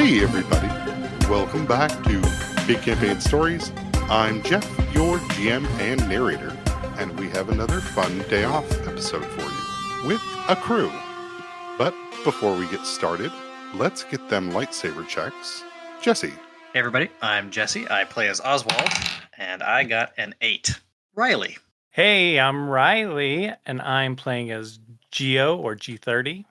Hey everybody, welcome back to Big Campaign Stories. I'm Jeff, your GM and narrator, and we have another fun day off episode for you with a crew. But before we get started, let's get them lightsaber checks. Jesse. Hey everybody, I'm Jesse. I play as Oswald, and I got an 8. Riley. Hey, I'm Riley, and I'm playing as Geo, or G30.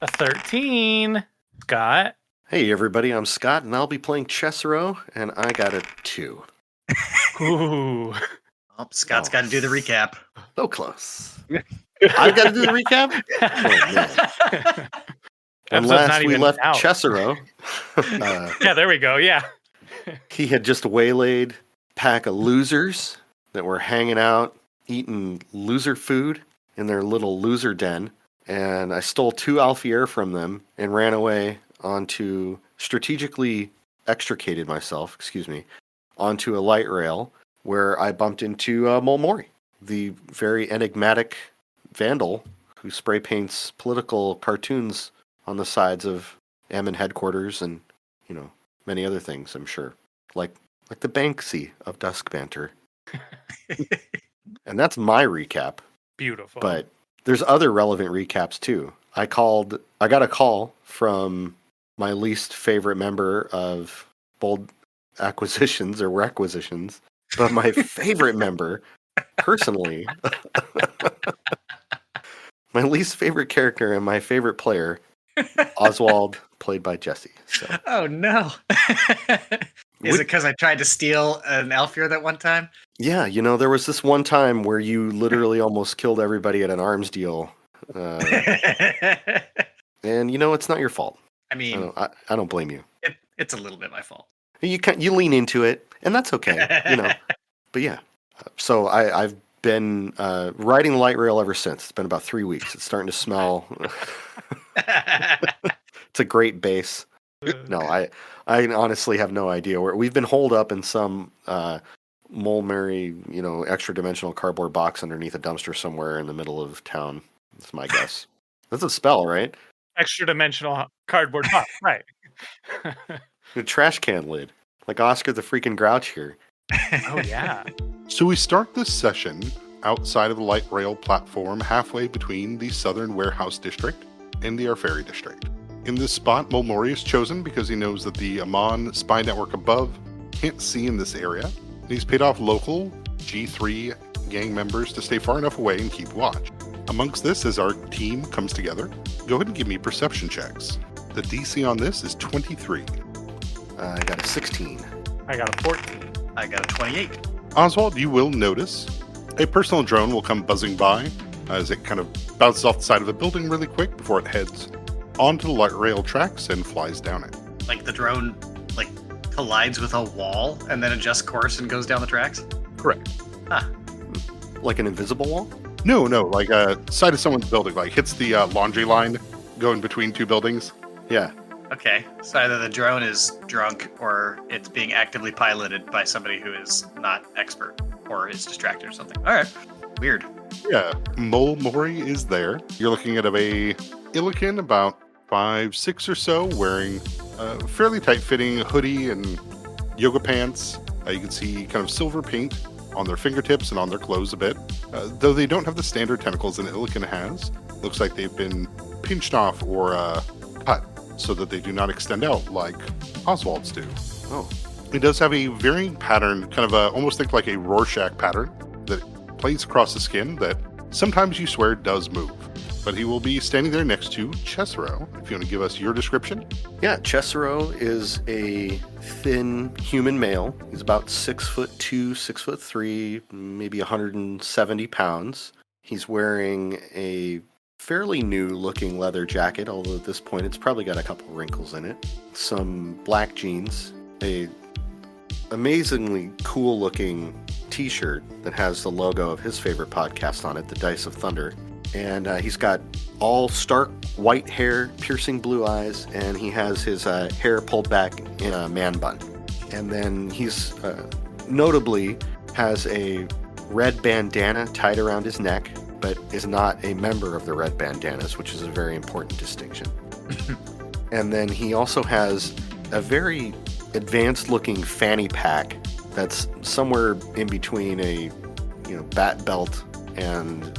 A 13. Scott. Hey everybody, I'm Scott, and I'll be playing Ceasero, and I got a 2. Ooh. Oh, Scott's got to do the recap. So close. I've got to do the recap? Oh, man. And last we left out. Ceasero. Yeah, there we go, yeah. He had just waylaid a pack of losers that were hanging out, eating loser food in their little loser den. And I stole 2 Alfier from them and ran away strategically extricated myself, onto a light rail where I bumped into Mulmori, the very enigmatic vandal who spray paints political cartoons on the sides of Ammon headquarters and, many other things, I'm sure. Like the Banksy of Dusk Banter. And that's my recap. Beautiful. But there's other relevant recaps too. I got a call from my least favorite member of Bold Acquisitions or Requisitions, but my favorite member, personally, my least favorite character and my favorite player, Oswald, played by Jesse. So. Oh no! Is it because I tried to steal an Alfier that one time? Yeah, there was this one time where you literally almost killed everybody at an arms deal. And it's not your fault. I mean, I don't blame you. It's a little bit my fault. You lean into it, and that's okay. But yeah, so I've been riding the light rail ever since. It's been about 3 weeks. It's starting to smell. It's a great base. No, I honestly have no idea where we've been holed up in some Mulmeri, extra dimensional cardboard box underneath a dumpster somewhere in the middle of town. That's my guess. That's a spell, right? Extra dimensional cardboard box, right? The trash can lid, like Oscar the freaking Grouch here. Oh yeah. So we start this session outside of the light rail platform, halfway between the Southern Warehouse District and the Arferi District. In this spot, Mulmori is chosen because he knows that the Amon spy network above can't see in this area. And he's paid off local G3 gang members to stay far enough away and keep watch. Amongst this, as our team comes together, go ahead and give me perception checks. The DC on this is 23. I got a 16. I got a 14. I got a 28. Oswald, you will notice a personal drone will come buzzing by as it kind of bounces off the side of a building really quick before it heads onto the light rail tracks and flies down it. Like the drone, collides with a wall and then adjusts course and goes down the tracks? Correct. Huh. Like an invisible wall? No, like side of someone's building, hits the laundry line going between 2 buildings. Yeah. Okay, so either the drone is drunk or it's being actively piloted by somebody who is not expert or is distracted or something. All right, weird. Yeah, Mulmori is there. You're looking at a Illican about 5'6" or so, wearing a fairly tight-fitting hoodie and yoga pants. You can see kind of silver paint on their fingertips and on their clothes a bit. Though they don't have the standard tentacles an Illican has. Looks like they've been pinched off or cut so that they do not extend out like Oswald's do. Oh. It does have a varying pattern, kind of almost think like a Rorschach pattern that plays across the skin that sometimes you swear does move. But he will be standing there next to Ceasero. If you want to give us your description. Yeah, Ceasero is a thin human male. He's about 6'2", 6'3", maybe 170 pounds. He's wearing a fairly new-looking leather jacket, although at this point it's probably got a couple wrinkles in it. Some black jeans, a amazingly cool-looking t-shirt that has the logo of his favorite podcast on it, The Dice of Thunder. And he's got all stark white hair, piercing blue eyes, and he has his hair pulled back in a man bun. And then he's notably has a red bandana tied around his neck, but is not a member of the Red Bandanas, which is a very important distinction. And then he also has a very advanced-looking fanny pack that's somewhere in between a, bat belt and,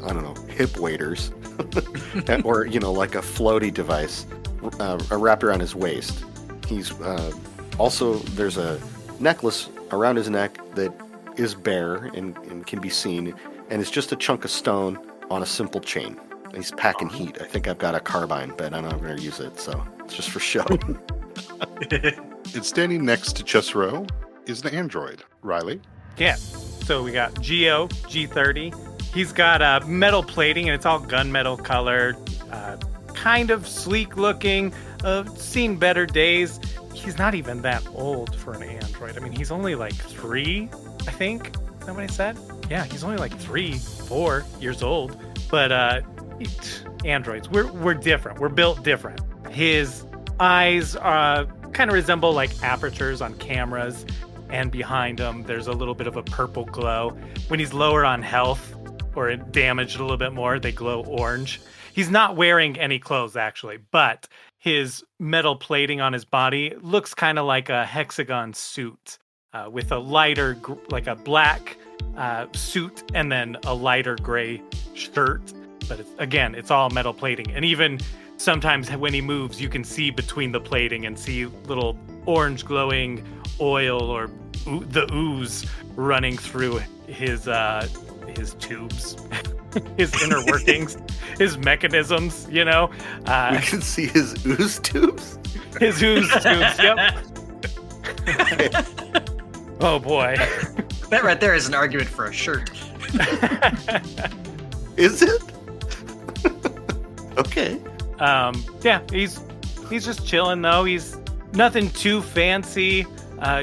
I don't know, hip waders. Or, like a floaty device wrapped around his waist. He's also, there's a necklace around his neck that is bare and can be seen, and it's just a chunk of stone on a simple chain. He's packing heat. I think I've got a carbine, but I'm not going to use it, so it's just for show. And standing next to Ceasero is an android. Riley? Yeah. So we got Geo, G30. He's got metal plating, and it's all gunmetal colored. Kind of sleek looking. Seen better days. He's not even that old for an android. I mean, he's only like 3, I think. Is that what I said? Yeah, he's only like 3-4 years old. But androids, we're different. We're built different. His eyes kind of resemble like apertures on cameras, and behind him there's a little bit of a purple glow. When he's lower on health or damaged a little bit more, they glow orange. He's not wearing any clothes actually, but his metal plating on his body looks kind of like a hexagon suit with a lighter, like a black suit and then a lighter gray shirt. But it's all metal plating. And even sometimes when he moves, you can see between the plating and see little orange glowing oil or the ooze running through his tubes, his inner workings, his mechanisms, We can see his ooze tubes? His ooze tubes, yep. Oh boy. That right there is an argument for a shirt. Is it? Okay. Yeah, he's just chilling though. He's nothing too fancy.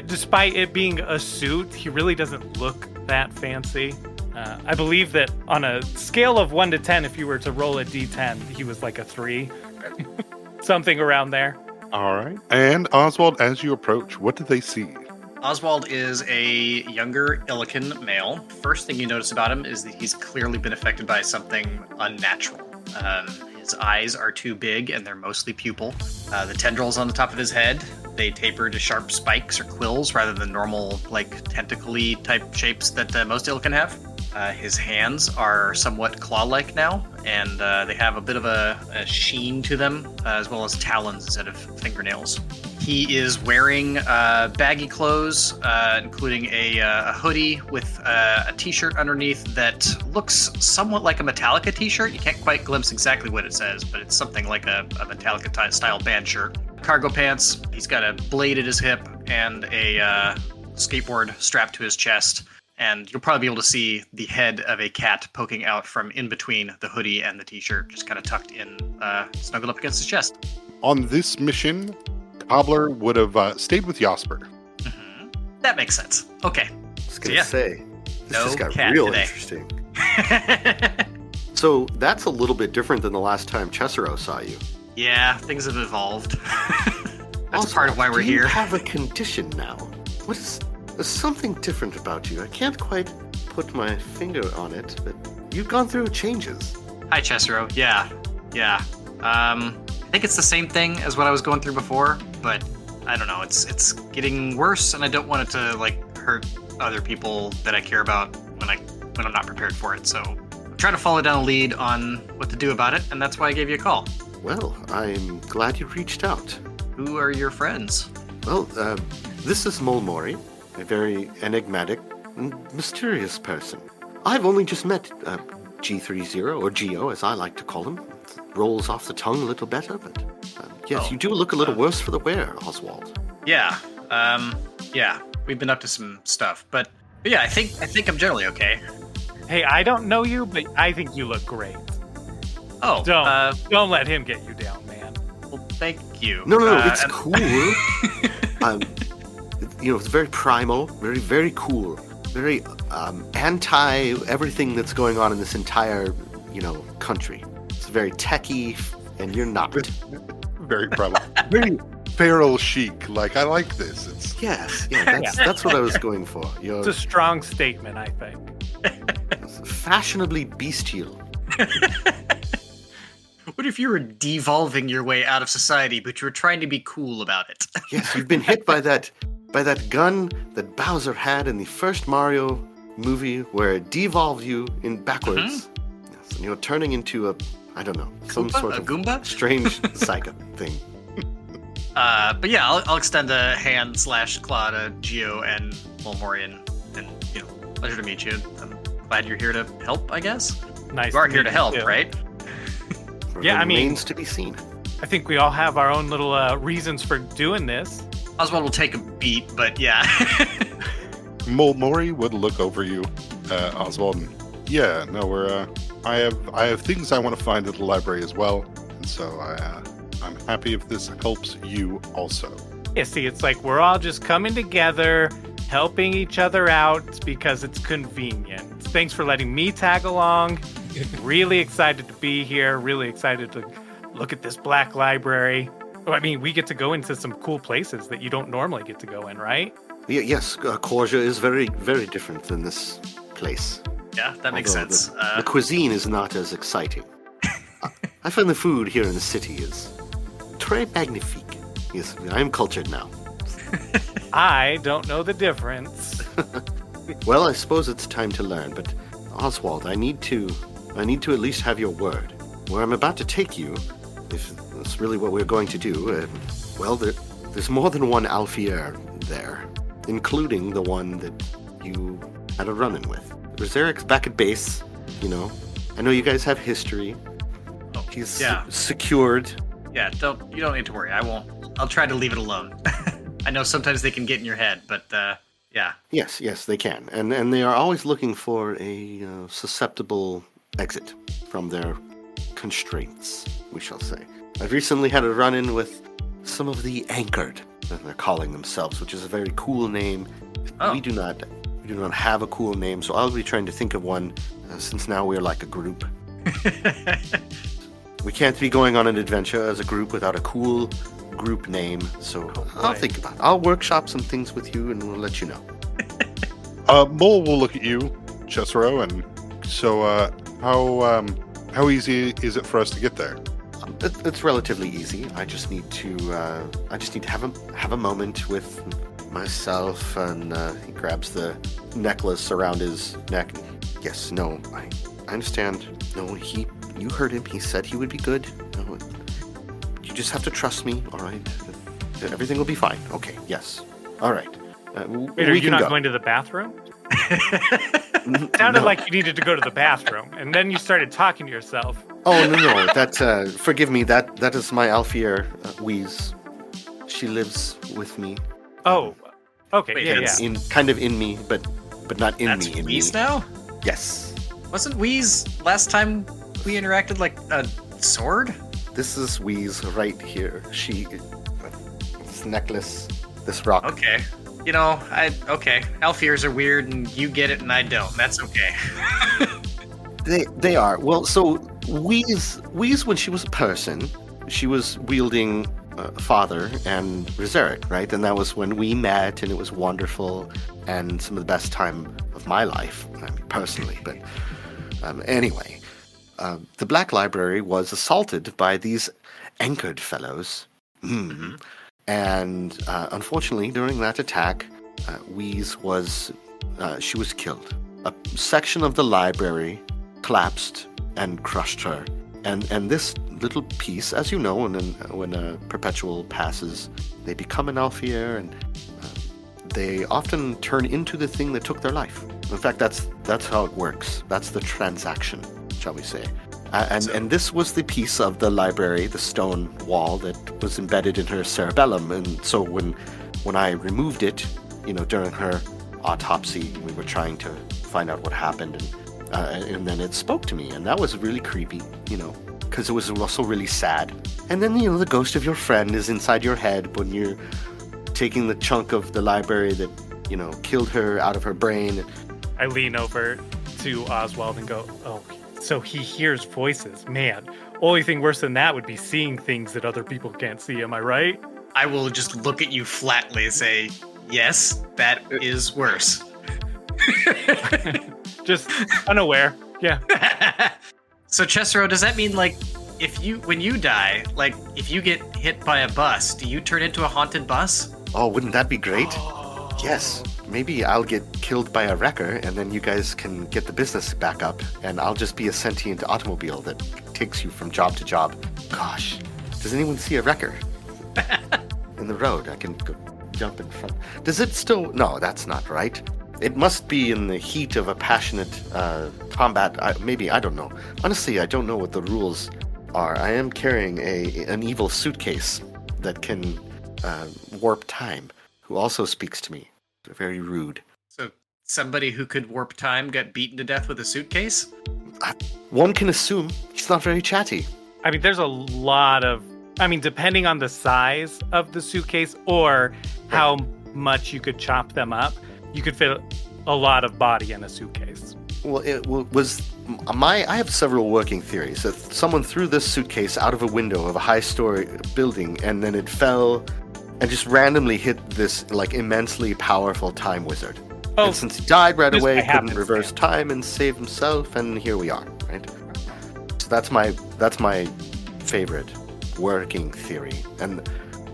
Despite it being a suit, he really doesn't look that fancy. I believe that on a scale of 1 to 10, if you were to roll a d10, he was like a 3. Something around there. All right. And Oswald, as you approach, what do they see? Oswald is a younger Illican male. First thing you notice about him is that he's clearly been affected by something unnatural. His eyes are too big and they're mostly pupil. The tendrils on the top of his head, they taper to sharp spikes or quills rather than normal, like, tentacle-y type shapes that most Illican have. His hands are somewhat claw-like now, and they have a bit of a sheen to them, as well as talons instead of fingernails. He is wearing baggy clothes, including a hoodie with a t-shirt underneath that looks somewhat like a Metallica t-shirt. You can't quite glimpse exactly what it says, but it's something like a Metallica-style band shirt. Cargo pants, he's got a blade at his hip, and a skateboard strapped to his chest. And you'll probably be able to see the head of a cat poking out from in between the hoodie and the t-shirt, just kind of tucked in, snuggled up against his chest. On this mission, Cobbler would have stayed with Jasper. Mm-hmm. That makes sense. Okay. I was going to say, this no just got cat real today. Interesting. So that's a little bit different than the last time Ceasero saw you. Yeah, things have evolved. That's Also, part of why we're do you here. have a condition now? There's something different about you. I can't quite put my finger on it, but you've gone through changes. Hi, Ceasero. Yeah. I think it's the same thing as what I was going through before, but I don't know. It's getting worse, and I don't want it to hurt other people that I care about when I'm not prepared for it. So I'm trying to follow down a lead on what to do about it, and that's why I gave you a call. Well, I'm glad you reached out. Who are your friends? Well, this is Mulmori, a very enigmatic and mysterious person. I've only just met G30, or Geo, as I like to call him. It rolls off the tongue a little better, but yes, you do look a little worse for the wear, Oswald. Yeah. We've been up to some stuff, but yeah, I think I'm generally okay. Hey, I don't know you, but I think you look great. Oh, Don't let him get you down, man. well, thank you. No, it's cool. It's very primal, very, very cool, very anti everything that's going on in this entire, country. It's very techie, and you're not. Very probably. Very feral chic. Like, I like this. It's That's what I was going for. It's a strong statement, I think. Fashionably bestial. What if you were devolving your way out of society, but you were trying to be cool about it? Yes, you've been hit by that gun that Bowser had in the first Mario movie where it devolved you in backwards. Yes, and you're turning into some Goomba? sort A of Goomba? strange psycho thing. But yeah, I'll extend a hand / claw to Geo and Molmorian, and pleasure to meet you. I'm glad you're here to help, I guess. Nice. You are here to meet help, too. right? Yeah, I mean- Remains to be seen. I think we all have our own little reasons for doing this. Oswald will take a beat, but yeah. Molmori would look over you, Oswald. And, yeah, no, we're. I have things I want to find at the library as well, and so I'm happy if this helps you also. Yeah, see, it's like we're all just coming together, helping each other out because it's convenient. Thanks for letting me tag along. Really excited to be here. Really excited to look at this black library. Oh, I mean, we get to go into some cool places that you don't normally get to go in, right? Yes, Corsia is very, very different than this place. Yeah, that makes Although sense. The cuisine is not as exciting. I find the food here in the city is très magnifique. Yes, I am cultured now. I don't know the difference. Well, I suppose it's time to learn, but Oswald, I need to at least have your word. Where I'm about to take you, if that's really what we're going to do, there's more than one Alfier there, including the one that you had a run-in with. Reseric's back at base, I know you guys have history. Oh, He's yeah. secured. Yeah, you don't need to worry. I won't. I'll try to leave it alone. I know sometimes they can get in your head, but yeah. Yes, they can. And they are always looking for a susceptible exit from their constraints, we shall say. I've recently had a run-in with some of the Anchored, as they're calling themselves, which is a very cool name. Oh. We do not have a cool name, so I'll be trying to think of one, since now we're like a group. We can't be going on an adventure as a group without a cool group name, so I'll boy. think about it. I'll workshop some things with you, and we'll let you know. Mole will look at you, Ceasero, and so how easy is it for us to get there? It's relatively easy. I just need to have a moment with myself, and he grabs the necklace around his neck. Yes, no, I understand. No, you heard him. He said he would be good. No, you just have to trust me. All right, everything will be fine. Okay. Yes. All right. Wait, are you not going to the bathroom? It sounded like you needed to go to the bathroom, and then you started talking to yourself. Oh no! That forgive me. That is my Alfier, Wheeze. She lives with me. Oh, okay, Wait, yeah. that's- In me, but not in That's me. In Wheeze me. now? Yes. Wasn't Wheeze last time we interacted like a sword? This is Wheeze right here. This necklace, this rock. Okay. Okay. Alfiers are weird and you get it and I don't. That's okay. They are. Well, so Wheeze, when she was a person, she was wielding Father and Reseric, right? And that was when we met, and it was wonderful, and some of the best time of my life, I mean, personally. But anyway, the Black Library was assaulted by these Anchored fellows. Mhm. And unfortunately, during that attack, Wheeze was killed. A section of the library collapsed and crushed her. And this little piece, as you know, when a perpetual passes, they become an Alfier, and they often turn into the thing that took their life. In fact, that's how it works. That's the transaction, shall we say. And this was the piece of the library, the stone wall that was embedded in her cerebellum. And so when I removed it, during her autopsy, we were trying to find out what happened, and then it spoke to me, and that was really creepy, because it was also really sad. And then, the ghost of your friend is inside your head when you're taking the chunk of the library that, killed her out of her brain. I lean over to Oswald and go, oh, so he hears voices. Man, only thing worse than that would be seeing things that other people can't see. Am I right? I will just look at you flatly and say, yes, that is worse. Just unaware. Yeah. So, Ceasero, does that mean, when you die, like if you get hit by a bus, do you turn into a haunted bus? Oh, wouldn't that be great? Yes. Maybe I'll get killed by a wrecker, and then you guys can get the business back up, and I'll just be a sentient automobile that takes you from job to job. Gosh, does anyone see a wrecker in the road? I can go jump in front. Does it still? No, that's not right. It must be in the heat of a passionate combat. Maybe, I don't know. Honestly, I don't know what the rules are. I am carrying an evil suitcase that can warp time, who also speaks to me. They're very rude. So somebody who could warp time got beaten to death with a suitcase? One can assume he's not very chatty. I mean, there's a lot of... I mean, depending on the size of the suitcase or how much you could chop them up, you could fit a lot of body in a suitcase. Well, I have several working theories. That someone threw this suitcase out of a window of a high-story building, and then it fell and just randomly hit this like immensely powerful time wizard. Oh, and since he died right away, by couldn't reverse time and save himself, and here we are, right? So that's my favorite working theory. And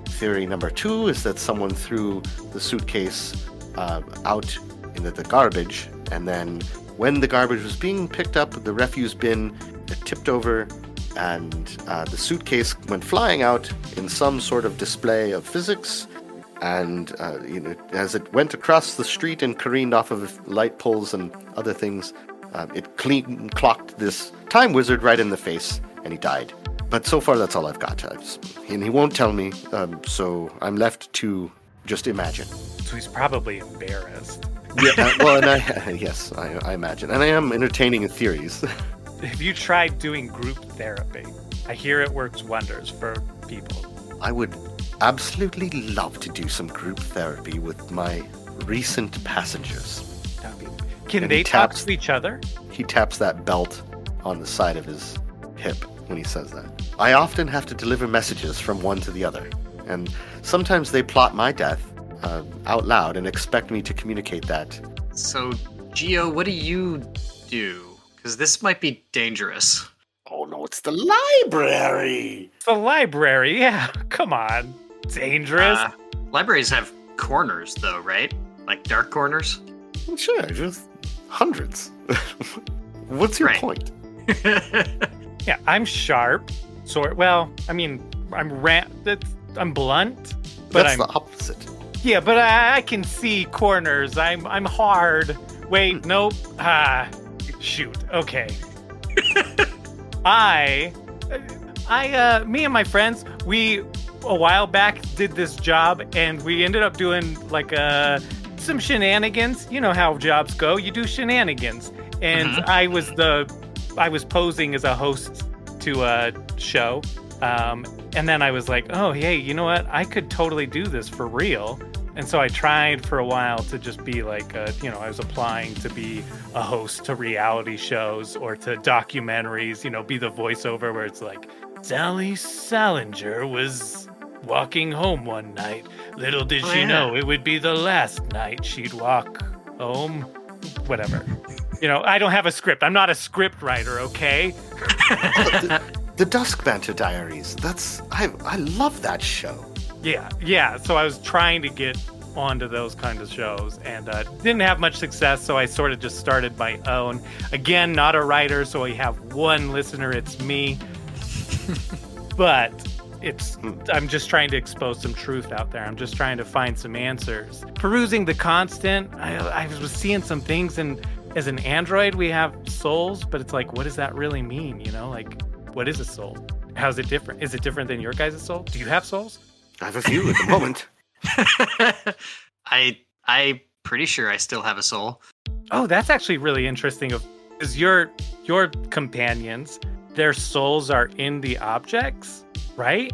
theory number 2 is that someone threw the suitcase out into the garbage, and then when the garbage was being picked up, the refuse bin, it tipped over, and the suitcase went flying out in some sort of display of physics, and as it went across the street and careened off of light poles and other things, it clocked this time wizard right in the face, and he died. But so far, that's all I've got. And he won't tell me, so I'm left to just imagine. So he's probably embarrassed. Yeah, well, and I imagine. And I am entertaining theories. Have you tried doing group therapy? I hear it works wonders for people. I would absolutely love to do some group therapy with my recent passengers. Can And they he talk taps- to each other? He taps that belt on the side of his hip when he says that. I often have to deliver messages from one to the other, and sometimes they plot my death out loud and expect me to communicate that. So, Geo, what do you do? Because this might be dangerous. Oh no, it's the library! The library, yeah. Come on. Dangerous. Libraries have corners, though, right? Like dark corners? Sure, just hundreds. What's your Right. point? Yeah, I'm sharp. Well, I mean, I'm blunt, but That's I'm the opposite. yeah, but I can see corners. I'm hard. Wait, nope. Shoot. Okay. Me and my friends, we a while back did this job, and we ended up doing like some shenanigans. You know how jobs go. You do shenanigans, and I was posing as a host to a show, and then I was like, oh, hey, you know what? I could totally do this for real. And so I tried for a while to just be like, I was applying to be a host to reality shows or to documentaries, be the voiceover where it's like, Sally Salinger was walking home one night. Little did she know it would be the last night she'd walk home. Whatever. I don't have a script. I'm not a script writer, okay? The Dusk Banter Diaries. I love that show. Yeah. So I was trying to get onto those kind of shows and didn't have much success. So I sort of just started my own. Again, not a writer, so I have one listener. It's me. But I'm just trying to expose some truth out there. I'm just trying to find some answers. Perusing the constant, I was seeing some things, and as an android, we have souls, but it's like, what does that really mean? Like, what is a soul? How's it different? Is it different than your guys' soul? Do you have souls? I have a few at the moment. I'm pretty sure I still have a soul. Oh, that's actually really interesting. Is your companions, their souls are in the objects, right?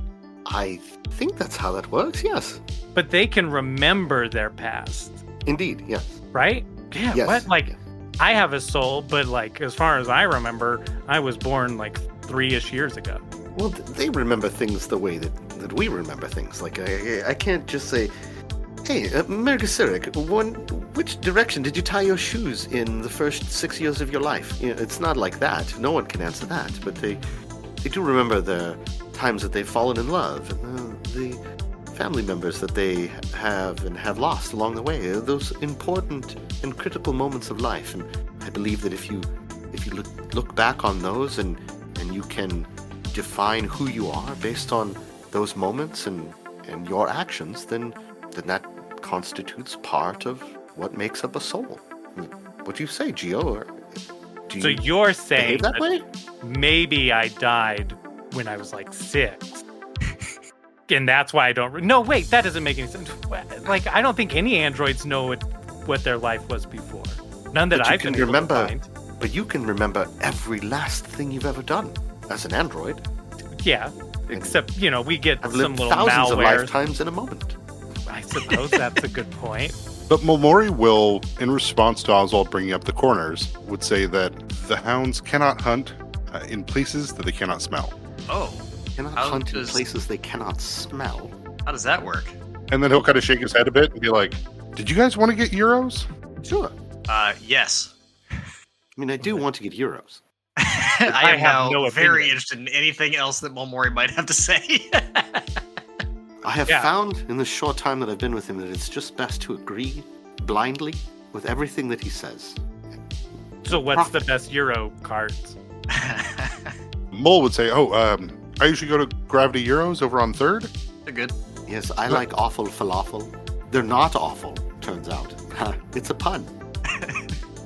I think that's how that works, yes. But they can remember their past, Indeed, yes. right? Yeah, Yes. what? Like, I have a soul, but like, as far as I remember, I was born like 3-ish years ago. Well, they remember things the way that we remember things. Like, I can't just say, hey, Mergasirik, which direction did you tie your shoes in the first 6 years of your life? It's not like that. No one can answer that. But they they do remember the times that they've fallen in love and the family members that they have lost along the way. Those important and critical moments of life. And I believe that if you look back on those and you can define who you are based on those moments and your actions, then that constitutes part of what makes up a soul. What do you say, Gio? Or do So you you're saying behave that way? maybe I died when I was like 6. And that's why I don't... No, wait, that doesn't make any sense. Like, I don't think any androids know what their life was before. None that I've been able to find. But you can remember every last thing you've ever done as an android. Yeah, except, we get I've some lived little thousands of malware. lifetimes in a moment. I suppose that's a good point. But Momori will, in response to Oswald bringing up the corners, would say that the hounds cannot hunt in places that they cannot smell. Oh, Cannot How hunt in does- places they cannot smell. how does that work? And then he'll kind of shake his head a bit and be like, did you guys want to get euros? Sure. Yes. I mean, I do want to get euros. I am have now no very opinion. interested in anything else that Momori might have to say. I have Yeah. found in the short time that I've been with him that it's just best to agree blindly with everything that he says. So what's the best Euro cards? Mole would say, I usually go to Gravity Euros over on 3rd. They're good. Yes, I like awful falafel. They're not awful, turns out. It's a pun.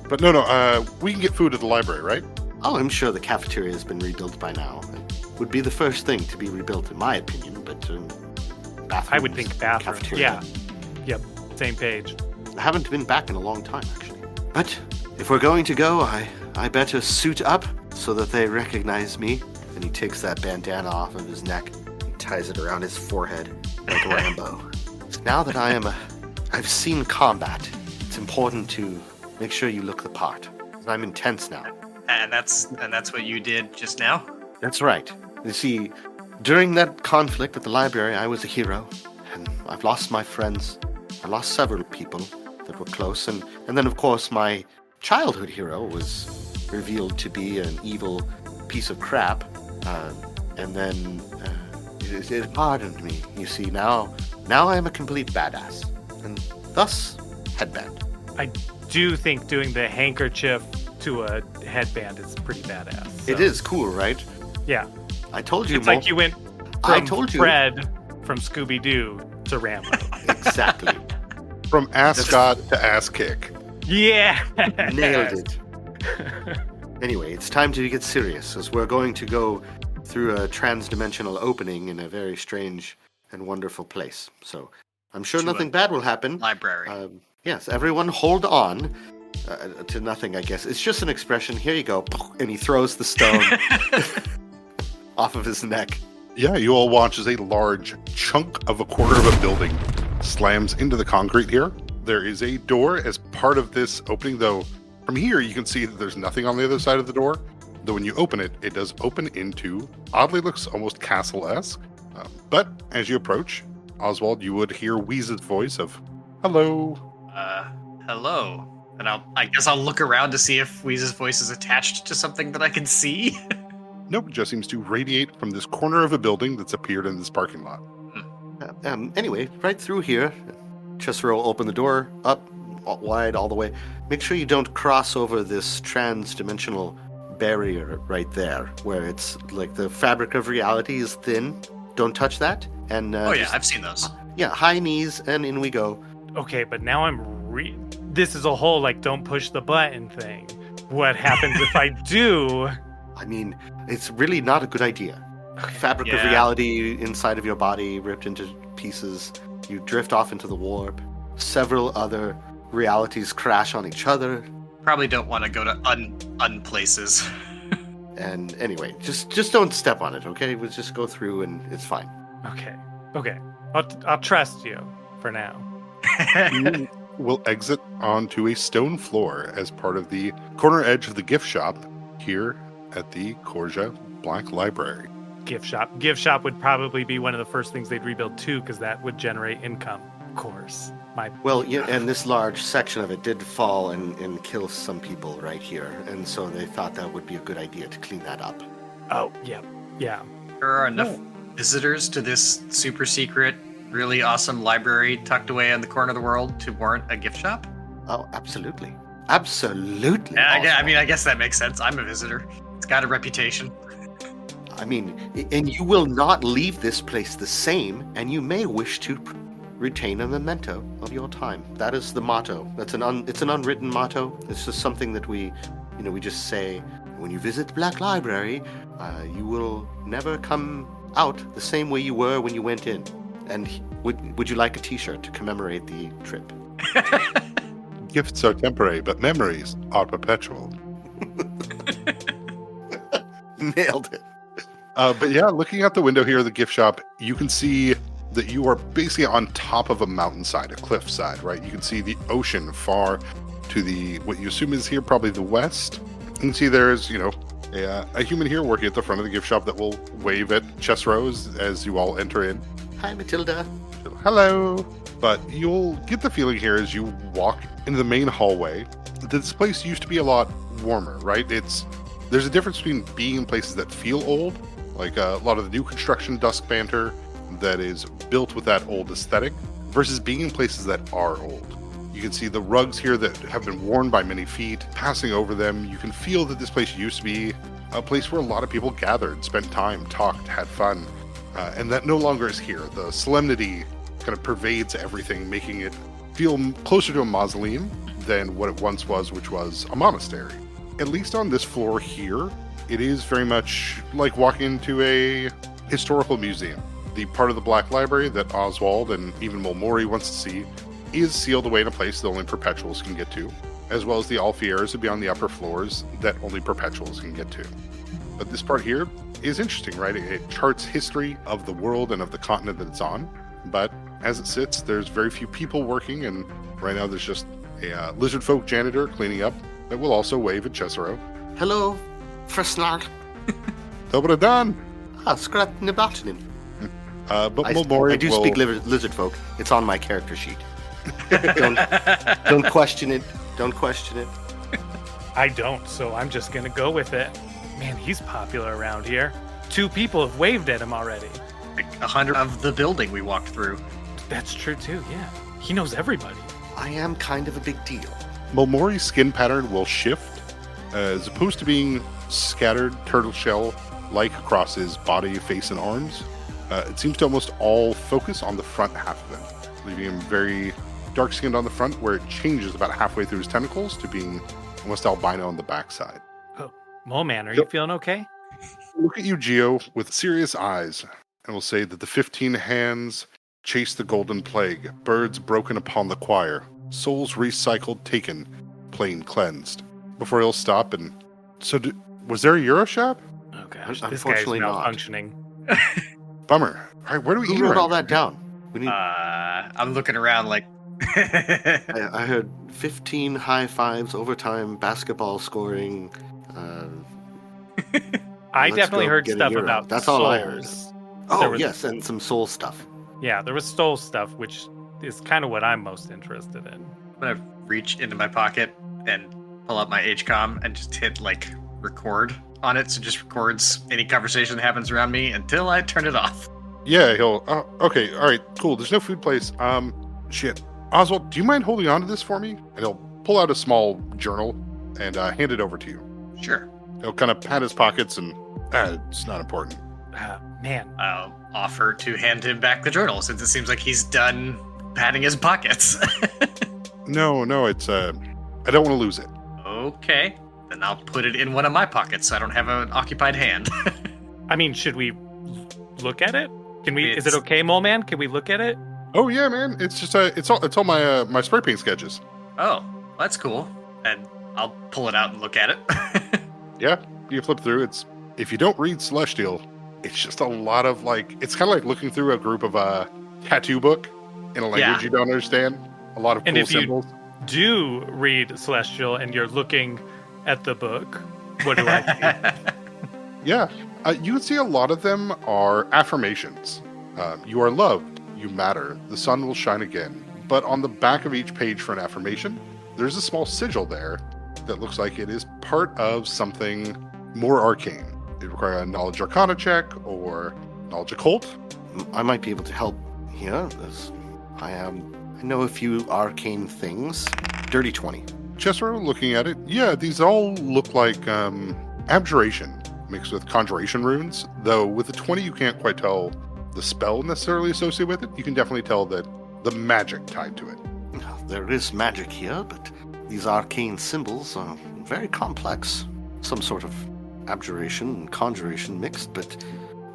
But no, we can get food at the library, right? Oh, I'm sure the cafeteria has been rebuilt by now. It would be the first thing to be rebuilt, in my opinion, but bathrooms, I would think bathroom. cafeteria. Yeah. Yep. Same page. I haven't been back in a long time, actually. But if we're going to go, I better suit up so that they recognize me. And he takes that bandana off of his neck and ties it around his forehead like Rambo. Now that I've seen combat, it's important to make sure you look the part. I'm intense now. And that's what you did just now? That's right. You see, during that conflict at the library, I was a hero, and I've lost my friends. I lost several people that were close, and then, of course, my childhood hero was revealed to be an evil piece of crap, and then it hardened me. You see, now I am a complete badass, and thus, headband. I do think doing the handkerchief to a headband is pretty badass. So, It is cool, right? Yeah. I told you, It's Mo. like you went I from told you. Fred from Scooby-Doo to Rambo. Exactly. From ascot to ass kick. Yeah. Nailed it. Anyway, it's time to get serious, as we're going to go through a trans-dimensional opening in a very strange and wonderful place. So I'm sure To nothing a bad will happen. Library. Yes, everyone hold on to nothing, I guess. It's just an expression. Here you go. And he throws the stone off of his neck. Yeah, you all watch as a large chunk of a quarter of a building slams into the concrete here. There is a door as part of this opening, though from here you can see that there's nothing on the other side of the door. Though when you open it, it does open into, oddly looks almost castle-esque. But as you approach, Oswald, you would hear Wheeze's voice of, hello. Hello. And I guess I'll look around to see if Wheeze's voice is attached to something that I can see. Nope, it just seems to radiate from this corner of a building that's appeared in this parking lot. Anyway, right through here, Ceasero will open the door up wide all the way. Make sure you don't cross over this trans-dimensional barrier right there, where it's like the fabric of reality is thin. Don't touch that. And Oh yeah, just- I've seen those. yeah, high knees, and in we go. Okay, but now this is a whole like don't push the button thing. What happens if I do? I mean, it's really not a good idea. Fabric of Yeah. reality inside of your body ripped into pieces. You drift off into the warp. Several other realities crash on each other. Probably don't want to go to unplaces. And anyway, just don't step on it, okay? We'll just go through and it's fine. Okay. I'll trust you for now. You will exit onto a stone floor as part of the corner edge of the gift shop here at the Corja Black Library. Gift shop would probably be one of the first things they'd rebuild too, because that would generate income, of course. Well, yeah, and this large section of it did fall and kill some people right here, and so they thought that would be a good idea to clean that up. Oh, yeah. Yeah. There are enough visitors to this super secret, really awesome library tucked away in the corner of the world to warrant a gift shop? Oh, absolutely. Absolutely. Yeah, I Oswald. mean, I guess that makes sense. I'm a visitor. It's got a reputation. I mean, and you will not leave this place the same, and you may wish to retain a memento of your time. That is the motto. It's an unwritten motto. It's just something that we just say when you visit the Black Library. You will never come out the same way you were when you went in. And would you like a T-shirt to commemorate the trip? Gifts are temporary, but memories are perpetual. Nailed it. But yeah, looking out the window here of the gift shop, you can see that you are basically on top of a mountainside, a cliffside, right? You can see the ocean far to the, what you assume is here, probably the west. You can see there's, a human here working at the front of the gift shop that will wave at Ceasero as you all enter in. Hi, Matilda. Hello. But you'll get the feeling here as you walk into the main hallway that this place used to be a lot warmer, right? There's a difference between being in places that feel old, like a lot of the new construction dusk banter that is built with that old aesthetic, versus being in places that are old. You can see the rugs here that have been worn by many feet, passing over them. You can feel that this place used to be a place where a lot of people gathered, spent time, talked, had fun, and that no longer is here. The solemnity kind of pervades everything, making it feel closer to a mausoleum than what it once was, which was a monastery. At least on this floor here, it is very much like walking into a historical museum. The part of the Black Library that Oswald and even Mulmori wants to see is sealed away in a place that only perpetuals can get to, as well as the Alfieres would be on the upper floors that only perpetuals can get to. But this part here is interesting, right? It charts history of the world and of the continent that it's on, but as it sits, there's very few people working, and right now there's just a lizard folk janitor cleaning up that will also wave at Ceasero. Hello, Fresnard. Dobra dan! Skrat Nibatanin. But Mulmori I do speak lizard folk. It's on my character sheet. Don't question it. Don't question it. I don't, so I'm just gonna go with it. Man, he's popular around here. 2 people have waved at him already. Like 100 of the building we walked through. That's true too, yeah. He knows everybody. I am kind of a big deal. Mulmori's skin pattern will shift, as opposed to being scattered turtle shell-like across his body, face, and arms. It seems to almost all focus on the front half of him, leaving him very dark-skinned on the front, where it changes about halfway through his tentacles to being almost albino on the backside. Oh, Mole Man, are you feeling okay? Look at you, Geo, with serious eyes, and will say that the 15 hands chase the golden plague, birds broken upon the choir, souls recycled, taken, plain cleansed. Before he'll stop and... So, was there a Euroshop? Oh gosh, this guy's Unfortunately not. malfunctioning. Bummer. All right, where do we eat Who wrote around all that here? down? We need. I'm looking around like... I heard 15 high fives, overtime, basketball scoring. I Let's definitely go heard get a stuff Euro. about That's all I heard. souls. Oh, There was- yes, and some soul stuff. Yeah, there was soul stuff, which is kind of what I'm most interested in. I'm gonna reach into my pocket and pull out my HCOM and just hit like record on it, so it just records any conversation that happens around me until I turn it off. Yeah, he'll... Oh, okay, all right, cool. There's no food place. Shit. Oswald, do you mind holding on to this for me? And he'll pull out a small journal and hand it over to you. Sure. He'll kind of pat his pockets and... it's not important. Man, I'll offer to hand him back the journal since it seems like he's done patting his pockets. No, it's... I don't want to lose it. Okay. Then I'll put it in one of my pockets so I don't have an occupied hand. I mean, should we look at it? Can we? Is it okay, Mole Man? Can we look at it? Oh yeah, man. It's just it's all my my spray paint sketches. Oh, that's cool. And I'll pull it out and look at it. Yeah, you flip through. It's if you don't read Celestial, it's just a lot of like it's kind of like looking through a group of a tattoo book in a language you don't understand. A lot of And cool if you- symbols. Do read Celestial and you're looking at the book. What do I see? Yeah, you can see a lot of them are affirmations. You are loved. You matter. The sun will shine again. But on the back of each page for an affirmation, there's a small sigil there that looks like it is part of something more arcane. It require a knowledge arcana check or knowledge occult. I might be able to help here, as I know a few arcane things. Dirty 20. Ceasero, looking at it, yeah, these all look like abjuration mixed with conjuration runes, though with the 20 you can't quite tell the spell necessarily associated with it. You can definitely tell that the magic tied to it. There is magic here, but these arcane symbols are very complex. Some sort of abjuration and conjuration mixed, but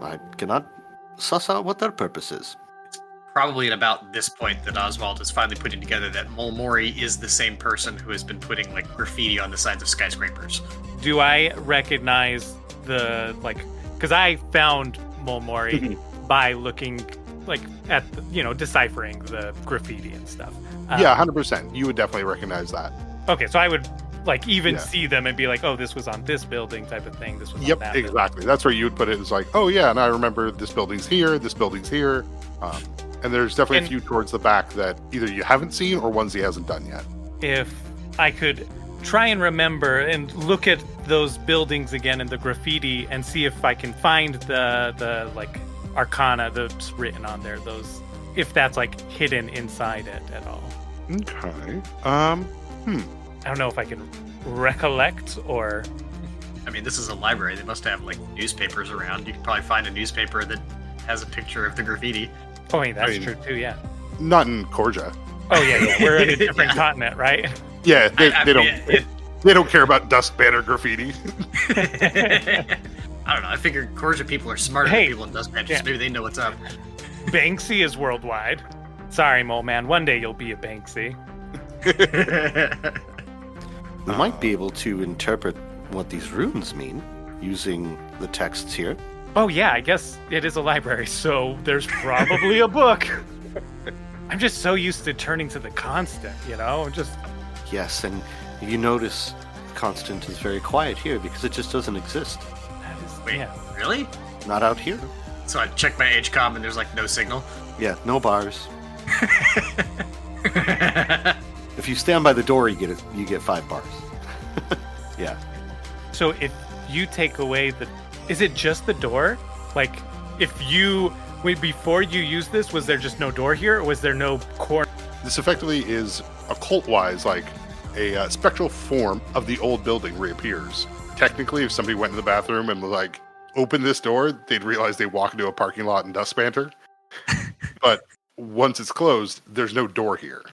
I cannot suss out what their purpose is. Probably at about this point that Oswald is finally putting together that Molmori is the same person who has been putting like graffiti on the sides of skyscrapers. Do I recognize the, like, because I found Molmori by looking like at the, deciphering the graffiti and stuff. Yeah, 100%. You would definitely recognize that. Okay, so I would see them and be like, oh, this was on this building type of thing. This was on that exactly. building. That's where you would put it. It's like, oh yeah, and I remember this building's here, this building's here. And there's definitely a few towards the back that either you haven't seen or ones he hasn't done yet. If I could try and remember and look at those buildings again and the graffiti and see if I can find the like arcana that's written on there, those, if that's like hidden inside it at all. Okay. I don't know if I can recollect or... I mean, this is a library. They must have like newspapers around. You could probably find a newspaper that has a picture of the graffiti. Oh, wait, that's true too, yeah. Not in Korja. Oh, yeah. We're in a different continent, right? Yeah, they don't care about dust banner graffiti. I don't know. I figure Korja people are smarter than people in dust banners. Yeah. Maybe they know what's up. Banksy is worldwide. Sorry, Mole Man. One day you'll be a Banksy. We might be able to interpret what these runes mean using the texts here. Oh, yeah, I guess it is a library, so there's probably a book. I'm just so used to turning to the constant, Yes, and you notice the constant is very quiet here because it just doesn't exist. That is, Wait, really? Not out here. So I check my HCOM and there's like no signal. Yeah, no bars. If you stand by the door, you get 5 bars. Yeah. So if you take away is it just the door? Like, before you use this, was there just no door here, or was there no corner? This effectively is occult-wise like a spectral form of the old building reappears. Technically, if somebody went to the bathroom and like opened this door, they'd realize they walk into a parking lot in dust banter. But once it's closed, there's no door here.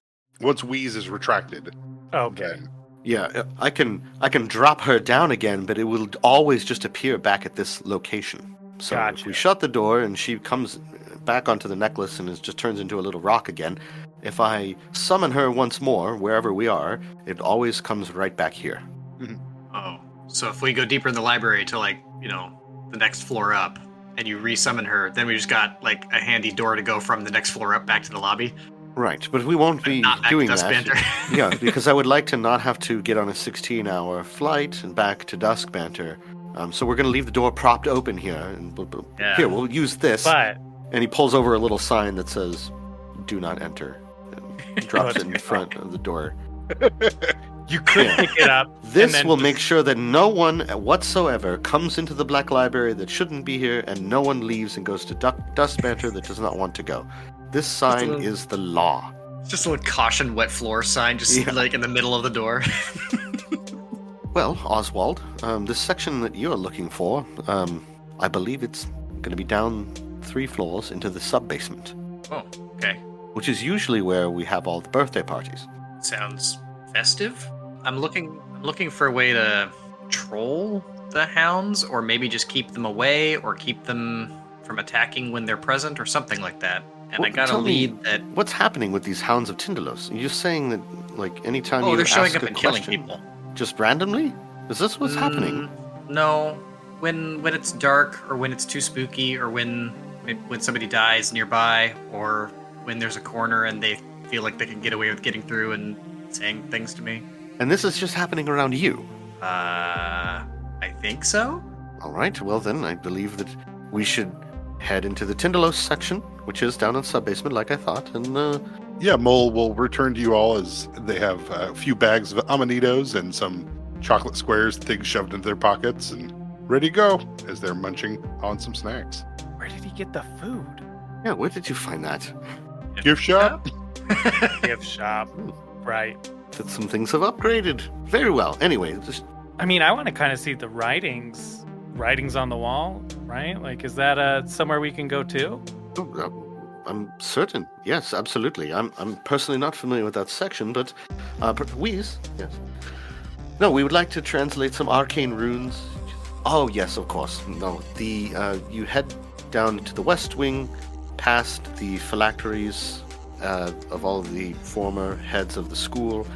Once Wheeze is retracted. Okay. Yeah, I can drop her down again, but it will always just appear back at this location. So Gotcha. If we shut the door and she comes back onto the necklace and just turns into a little rock again, if I summon her once more, wherever we are, it always comes right back here. Oh, so if we go deeper in the library to the next floor up, and you resummon her, then we just got like a handy door to go from the next floor up back to the lobby. Right, but we won't be doing that. Banter. Yeah, because I would like to not have to get on a 16-hour flight and back to Dusk Banter. So we're going to leave the door propped open here. And Here, we'll use this. But... And he pulls over a little sign that says, "Do not enter." And drops it in front of the door. You could pick it up. This will make sure that no one whatsoever comes into the Black Library that shouldn't be here, and no one leaves and goes to Dust Banter that does not want to go. This sign is the law. Just a little caution wet floor sign, like in the middle of the door. Well, Oswald, this section that you're looking for, I believe it's going to be down 3 floors into the sub-basement. Oh, okay. Which is usually where we have all the birthday parties. Sounds festive. I'm looking for a way to troll the hounds, or maybe just keep them away, or keep them from attacking when they're present, or something like that. And Well, I got a tell me, lead that... What's happening with these Hounds of Tindalos? You're saying that, like, anytime you they're showing ask up a and killing question, people. just randomly? Is this what's happening? No. When it's dark, or when it's too spooky, or when somebody dies nearby, or when there's a corner and they feel like they can get away with getting through and saying things to me. And this is just happening around you? I think so? All right, well then, I believe that we should head into the Tindalos section, which is down in sub-basement, like I thought, and, Yeah, Mole will return to you all as they have a few bags of amanitos and some chocolate squares, things shoved into their pockets, and ready to go as they're munching on some snacks. Where did he get the food? Yeah, where did you find that? Gift shop? Gift shop. Right. That some things have upgraded. Very well. Anyway, just I mean, I want to kind of see the writings on the wall, right? Like, is that somewhere we can go to? I'm certain. Yes, absolutely. I'm personally not familiar with that section, but Wheeze, yes. No, we would like to translate some arcane runes. Oh, yes, of course. No, you head down to the west wing, past the phylacteries of all of the former heads of the school.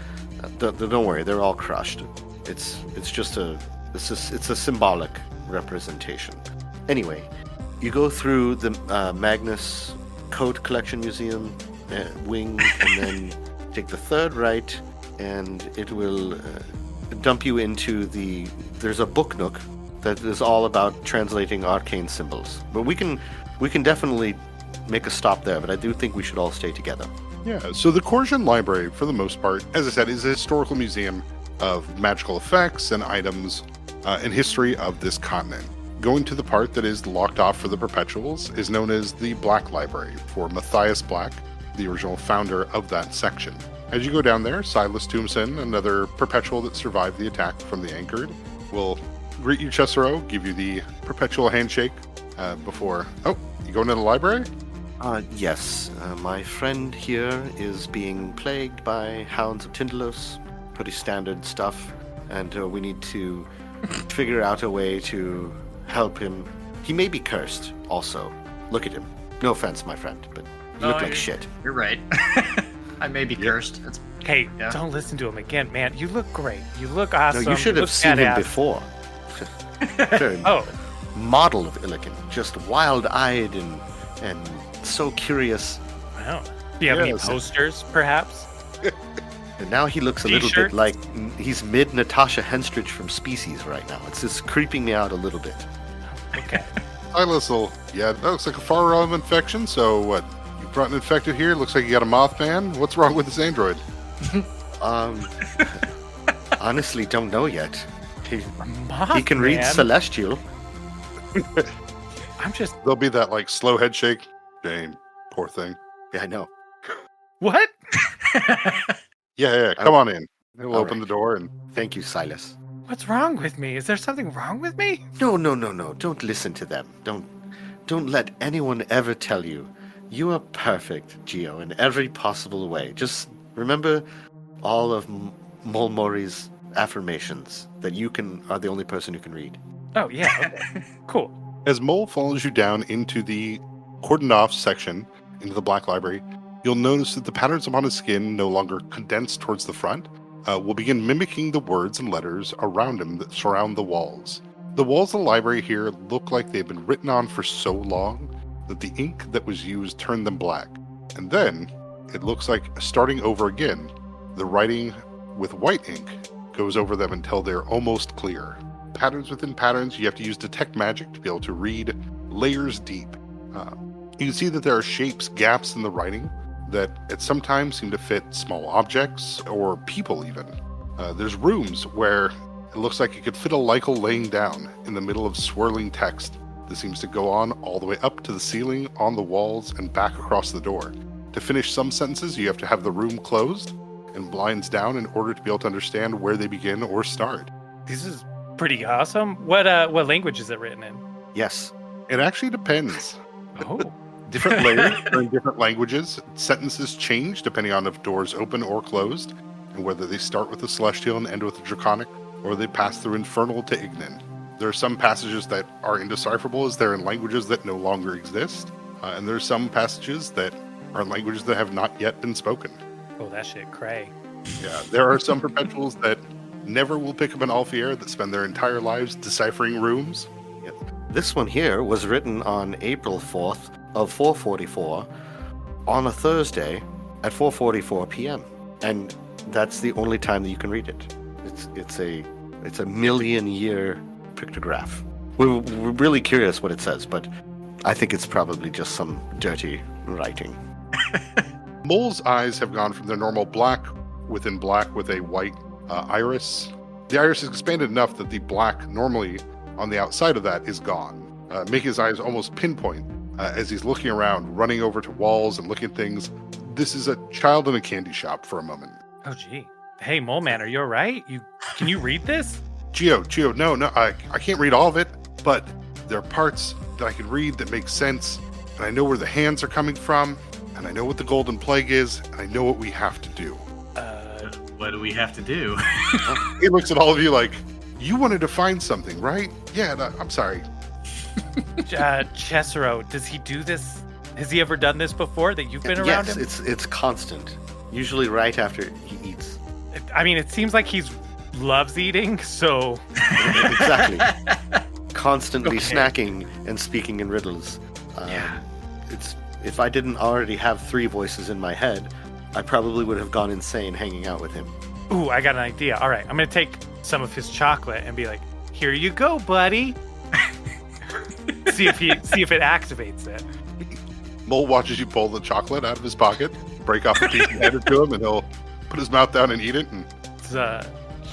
Don't worry, they're all crushed. It's just a symbolic representation. Anyway, you go through the Magnus Coat Collection Museum wing, and then take the third right, and it will dump you into there's a book nook that is all about translating arcane symbols. But we can definitely make a stop there, but I do think we should all stay together. Yeah, so the Corsian Library, for the most part, as I said, is a historical museum of magical effects and items and history of this continent. Going to the part that is locked off for the Perpetuals is known as the Black Library, for Matthias Black, the original founder of that section. As you go down there, Silas Tombson, another Perpetual that survived the attack from the Anchored, will greet you, Ceasero, give you the Perpetual handshake before... Oh, you going to the library? Yes. My friend here is being plagued by hounds of Tindalos. Pretty standard stuff. And we need to figure out a way to help him. He may be cursed, also. Look at him. No offense, my friend, but you look like shit. You're right. I may be cursed. Hey, don't listen to him again, man. You look great. You look awesome. No, you should have seen him before. Model of Illican. Just wild-eyed and so curious. Wow. Do you have any posters, perhaps? And now he looks a little bit like he's mid Natasha Henstridge from Species right now. It's just creeping me out a little bit. Okay. Silas will... Yeah, that looks like a far realm infection, so what? You brought an infected here? Looks like you got a Mothman? What's wrong with this android? Honestly, don't know yet. He can Mothman? read Celestial. There'll be that, like, slow head shake. Shame. Poor thing. Yeah, I know. What? Yeah, come on in. He'll All open right. the door and... Thank you, Silas. What's wrong with me? Is there something wrong with me? No. Don't listen to them. Don't let anyone ever tell you. You are perfect, Geo, in every possible way. Just remember all of Mulmori's affirmations that you are the only person who can read. Oh, yeah. Okay. Cool. As Mole follows you down into the cordoned off section, into the Black Library, you'll notice that the patterns upon his skin, no longer condensed towards the front, will begin mimicking the words and letters around him that surround the walls. The walls of the library here look like they've been written on for so long that the ink that was used turned them black. And then, it looks like starting over again, the writing with white ink goes over them until they're almost clear. Patterns within patterns, you have to use detect magic to be able to read layers deep. You can see that there are shapes, gaps in the writing that at some times seem to fit small objects or people even. There's rooms where it looks like it could fit a Lycal laying down in the middle of swirling text that seems to go on all the way up to the ceiling, on the walls, and back across the door. To finish some sentences, you have to have the room closed and blinds down in order to be able to understand where they begin or start. This is pretty awesome. What language is it written in? Yes. It actually depends. Oh. Different layers are in different languages. Sentences change depending on if doors open or closed, and whether they start with the Celestial and end with the Draconic, or they pass through Infernal to Ignan. There are some passages that are indecipherable as they're in languages that no longer exist, and there are some passages that are in languages that have not yet been spoken. Oh, that shit cray. Yeah, there are some Perpetuals that never will pick up an Alfier that spend their entire lives deciphering rooms. Yep. This one here was written on April 4th of 444 on a Thursday at 4:44 p.m. And that's the only time that you can read it. It's a million-year pictograph. We're really curious what it says, but I think it's probably just some dirty writing. Mole's eyes have gone from their normal black with a white iris. The iris is expanded enough that the black normally on the outside of that is gone, making his eyes almost pinpoint as he's looking around, running over to walls and looking at things. This is a child in a candy shop for a moment. Oh, gee. Hey, Mole Man, are you all right? Can you read this? Geo, no, I can't read all of it, but there are parts that I can read that make sense, and I know where the hands are coming from, and I know what the Golden Plague is, and I know what we have to do. What do we have to do? He looks at all of you like, you wanted to find something, right? Yeah, I'm sorry. Ceasero, does he do this? Has he ever done this before that you've been around him? Yes, it's constant. Usually right after he eats. I mean, it seems like he's loves eating, so... Exactly. Constantly Okay. snacking and speaking in riddles. Yeah. If I didn't already have 3 voices in my head, I probably would have gone insane hanging out with him. Ooh, I got an idea. All right, I'm going to take some of his chocolate and be like, here you go, buddy. see if it activates it. Mole watches you pull the chocolate out of his pocket, break off a piece and hand it to him, and he'll put his mouth down and eat it. And Is,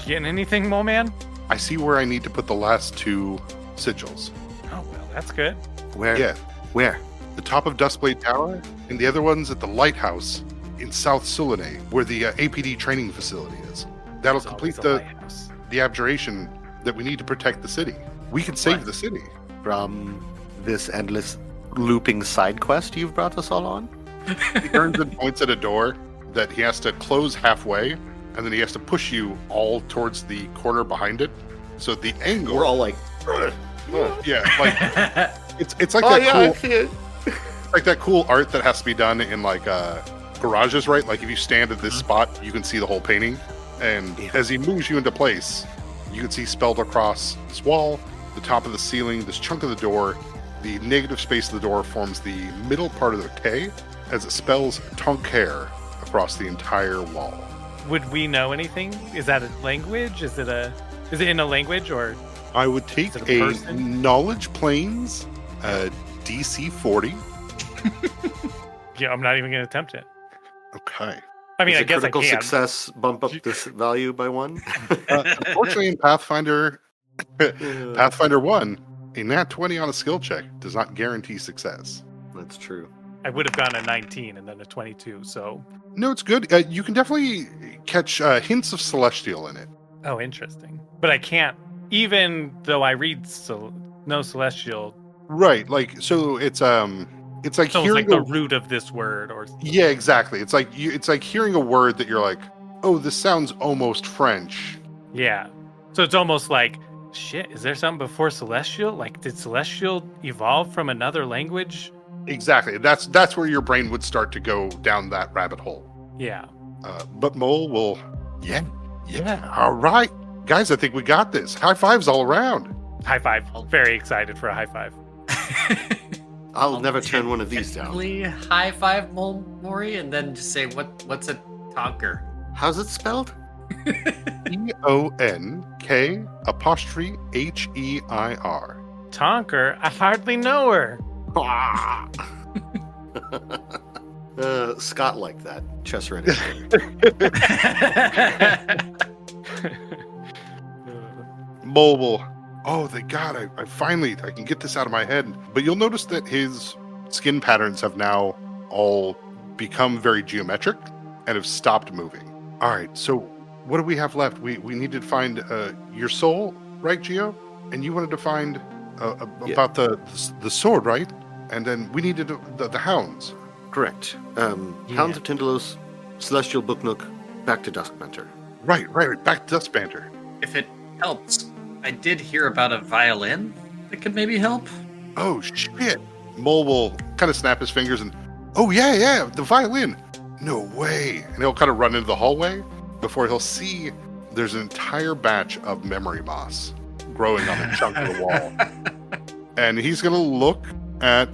getting anything, Mole Man? I see where I need to put the last 2 sigils. Oh, well, that's good. Where? Yeah, Where? the top of Dustblade Tower, and the other one's at the lighthouse in South Sulene, where the APD training facility is. That'll There's complete always a lighthouse. the abjuration that we need to protect the city. We can save the city. From this endless looping side quest you've brought us all on? He turns and points at a door that he has to close halfway, and then he has to push you all towards the corner behind it. So the angle, We're all like, yeah, like it's like oh that yeah, cool, I see it. like that cool art that has to be done in like garages, right? Like if you stand at this spot, you can see the whole painting, and Yeah. as he moves you into place, you can see spelled across this wall, the top of the ceiling, this chunk of the door. The negative space of the door forms the middle part of the K, as it spells Tonker across the entire wall. Would we know anything? Is that a language? Is it in a language or? I would take Is it a a person? Knowledge Planes DC 40. Yeah, I'm not even going to attempt it. Okay. I mean, Does I a guess I critical can. success bump up this value by 1? Unfortunately, in Pathfinder 1, a nat 20 on a skill check does not guarantee success. That's true. I would have gone a 19 and then a 22. So, No, it's good. You can definitely catch hints of Celestial in it. oh, interesting. But I can't, even though I read no celestial. Right. Like, so it's like So it's hearing like the root of this word, or Yeah, exactly. It's like it's like hearing a word that you're like, oh, this sounds almost French. yeah. So it's almost like, shit. Is there something before celestial? Like, did celestial evolve from another language? Exactly. That's where your brain would start to go down that rabbit hole. Yeah. But Mole will, yeah, all right, guys. I think we got this. High fives all around. High five. Very excited for a high five. I'll never turn one of these down. Tentatively high five Mori, and then just say what's a tonker? How's it spelled? EONK''HEIR. Tonker, I hardly know her. Scott liked that. Chess ready. Mole will, oh, thank God, I finally I can get this out of my head. But you'll notice that his skin patterns have now all become very geometric and have stopped moving. All right, so what do we have left? We needed to find your soul, right, Geo? And you wanted to find about the sword, right? And then we needed the hounds. Correct. Hounds of Tindalos, Celestial Booknook, back to Duskmentor. Right. Back to Dustbanter. If it helps, I did hear about a violin that could maybe help. Oh, shit. Mole will kind of snap his fingers and, oh, yeah, the violin. No way. And he'll kind of run into the hallway before he'll see there's an entire batch of memory moss growing on a chunk of the wall. And he's going to look at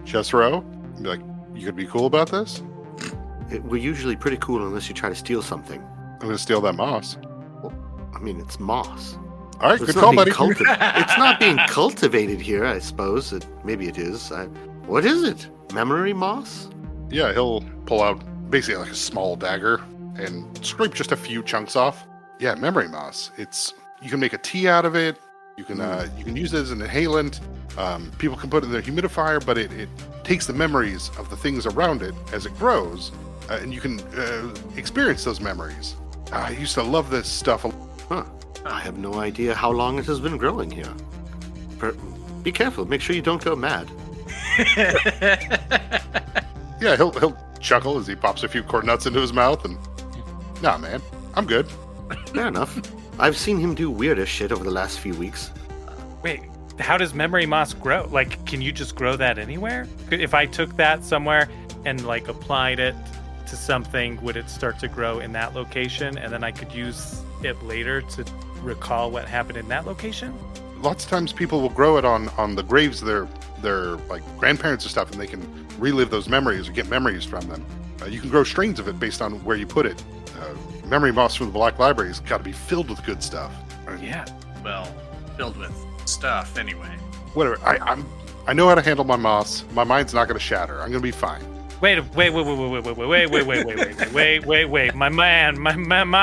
Ceasero and be like, you could be cool about this? We're usually pretty cool unless you try to steal something. I'm going to steal that moss. I mean, it's moss. All right, It's good not call, being buddy. It's not being cultivated here, I suppose. Maybe it is. What is it? Memory moss? Yeah, he'll pull out basically like a small dagger and scrape just a few chunks off. Yeah, memory moss. You can make a tea out of it. You can use it as an inhalant. People can put it in their humidifier, but it takes the memories of the things around it as it grows, and you can experience those memories. I used to love this stuff. Huh. I have no idea how long it has been growing here. Be careful. Make sure you don't go mad. Yeah, he'll chuckle as he pops a few corn nuts into his mouth, and nah, man, I'm good. Fair enough. I've seen him do weirder shit over the last few weeks. Wait, how does memory moss grow? Like, can you just grow that anywhere? If I took that somewhere and like applied it to something, would it start to grow in that location, and then I could use it later to recall what happened in that location? Lots of times people will grow it on the graves of their like grandparents and stuff, and they can relive those memories or get memories from them. You can grow strains of it based on where you put it. Memory moss from the Black Library has got to be filled with good stuff. Yeah. Well, filled with stuff anyway. Whatever. I know how to handle my moss. My mind's not going to shatter. I'm going to be fine. Wait. My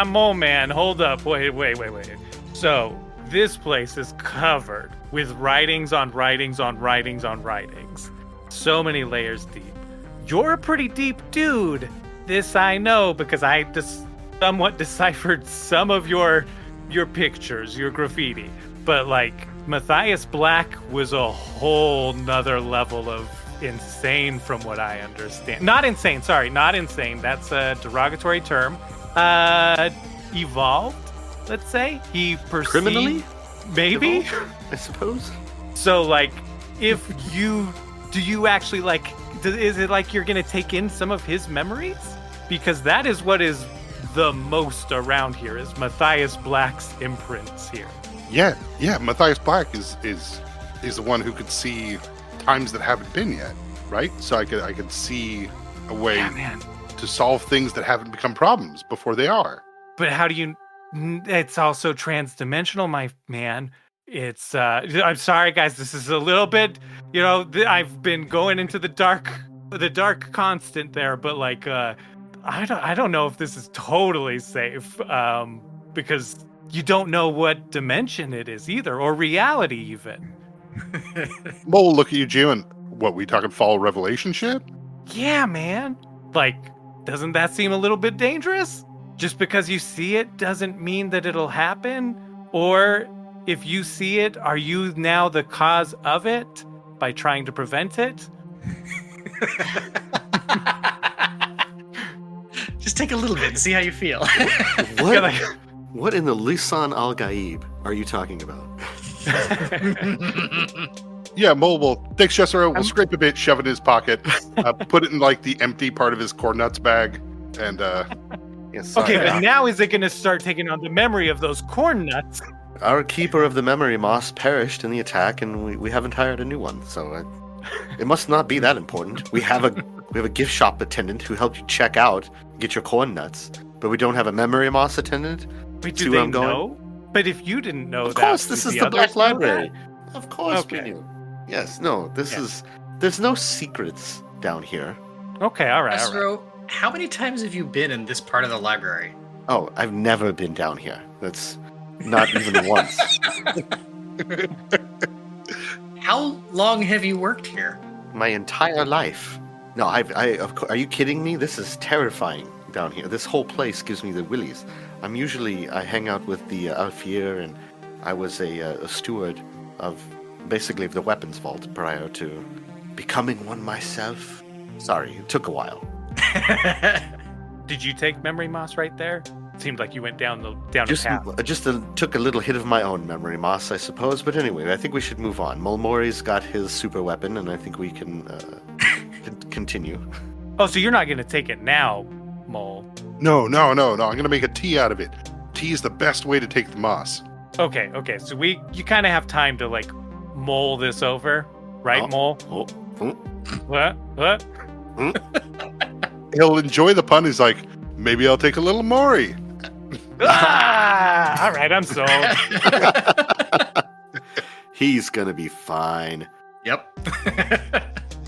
mole man. Hold up. Wait. So this place is covered with writings on writings on writings on writings. So many layers deep. You're a pretty deep dude. This I know because I just somewhat deciphered some of your pictures, your graffiti. But like Matthias Black was a whole nother level of insane from what I understand. Not insane. That's a derogatory term. Evolved, let's say. He perceived... Criminally? Maybe? Evolved, I suppose. So like, do you actually like, is it like you're going to take in some of his memories? Because that is what is the most around here, is Matthias Black's imprints here. Yeah. Matthias Black is the one who could see times that haven't been yet, right? So I could see a way to solve things that haven't become problems before they are. But how do you? It's also transdimensional, my man. It's I'm sorry, guys. This is a little bit, I've been going into the dark constant there, but like, I don't know if this is totally safe, because you don't know what dimension it is either, or reality even. Well, look at you, Jim, and what, we talking fall revelation shit? Yeah, man. Like, doesn't that seem a little bit dangerous? Just because you see it doesn't mean that it'll happen? Or if you see it, are you now the cause of it by trying to prevent it? Just take a little bit and see how you feel. What in the Lisan al-Gaib are you talking about? Yeah, Mole will take Ceasero, will scrape a bit, shove it in his pocket, put it in like the empty part of his corn nuts bag, and okay, but now is it going to start taking on the memory of those corn nuts? Our keeper of the memory moss perished in the attack, and we haven't hired a new one, so it must not be that important. We have a gift shop attendant who helped you check out, get your corn nuts, but we don't have a memory moss attendant. Wait, do they know? But if you didn't know that, of course, this is the Black Library. Of course, okay. we knew. Yes, no, there's no secrets down here. Okay, all right. Ceasero, how many times have you been in this part of the library? Oh, I've never been down here. That's not even once. How long have you worked here? My entire life. No, are you kidding me? This is terrifying down here. This whole place gives me the willies. I hang out with the Alfier, and I was a steward of basically the weapons vault prior to becoming one myself. Sorry, it took a while. Did you take memory moss right there? It seemed like you went down the path. Just took a little hit of my own memory moss, I suppose. But anyway, I think we should move on. Mulmori's got his super weapon, and I think we can continue. Oh, so you're not going to take it now, Mole? No. I'm going to make a tea out of it. Tea is the best way to take the moss. Okay. So you kind of have time to like mull this over, right, Mole? What? He'll enjoy the pun. He's like, maybe I'll take a little Mori. All right, I'm sold. He's gonna be fine. Yep.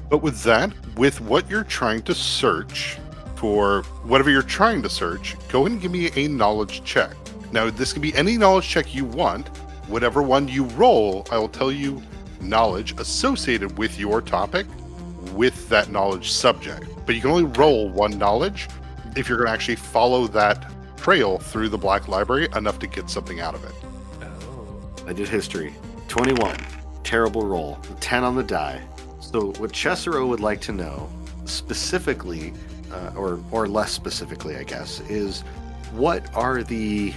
But with what you're trying to search for, whatever you're trying to search, go ahead and give me a knowledge check. Now, this can be any knowledge check you want, Whatever one you roll, I will tell you knowledge associated with your topic with that knowledge subject. But you can only roll one knowledge if you're going to actually follow that trail through the Black Library enough to get something out of it. I did history. 21. Terrible roll. 10 on the die. So what Ceasero would like to know, specifically, or less specifically, I guess, is what are the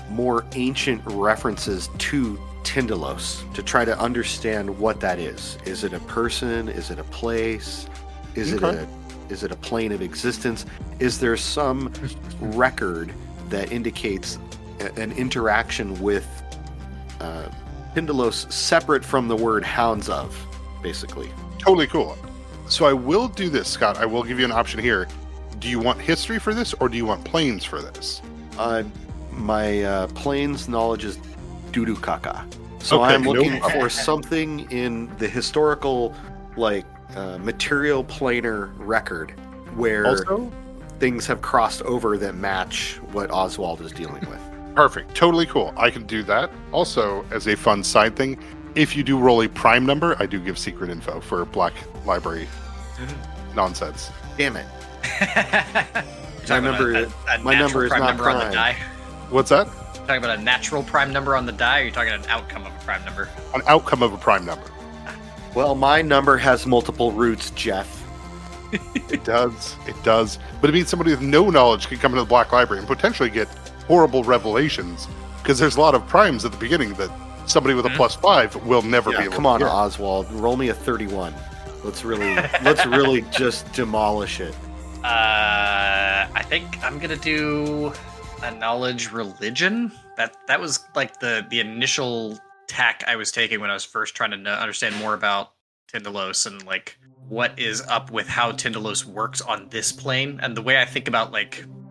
more ancient references to Tindalos to try to understand what that is. Is it a person? Is it a place? Is it a plane of existence? Is there some record that indicates an interaction with Tindalos separate from the word hounds of, basically? Totally cool. So I will do this, Scott. I will give you an option here. Do you want history for this, or do you want planes for this? My planes knowledge is doo-doo caca. So Okay, I'm looking no problem. for something in the historical, material planar record where Also, things have crossed over that match what Oswald is dealing with. perfect. Totally cool. I can do that. Also, as a fun side thing, if you do roll a prime number, I do give secret info for Black Library nonsense. Damn it. My number- my number is prime not number on the prime. die. What's that? Talking about a natural prime number on the die, or you're talking an outcome of a prime number? An outcome of a prime number. Well, my number has multiple roots, Jeff. It does. It does. But it means somebody with no knowledge can come into the Black Library and potentially get horrible revelations, because there's a lot of primes at the beginning that somebody with a +5 will never be Yeah, able come to on, get. Oswald. Roll me a 31. Let's really just demolish it. I think I'm gonna do a knowledge religion. That was like the initial tack I was taking when I was first trying to understand more about Tindalos and what is up with how Tindalos works on this plane. And the way I think about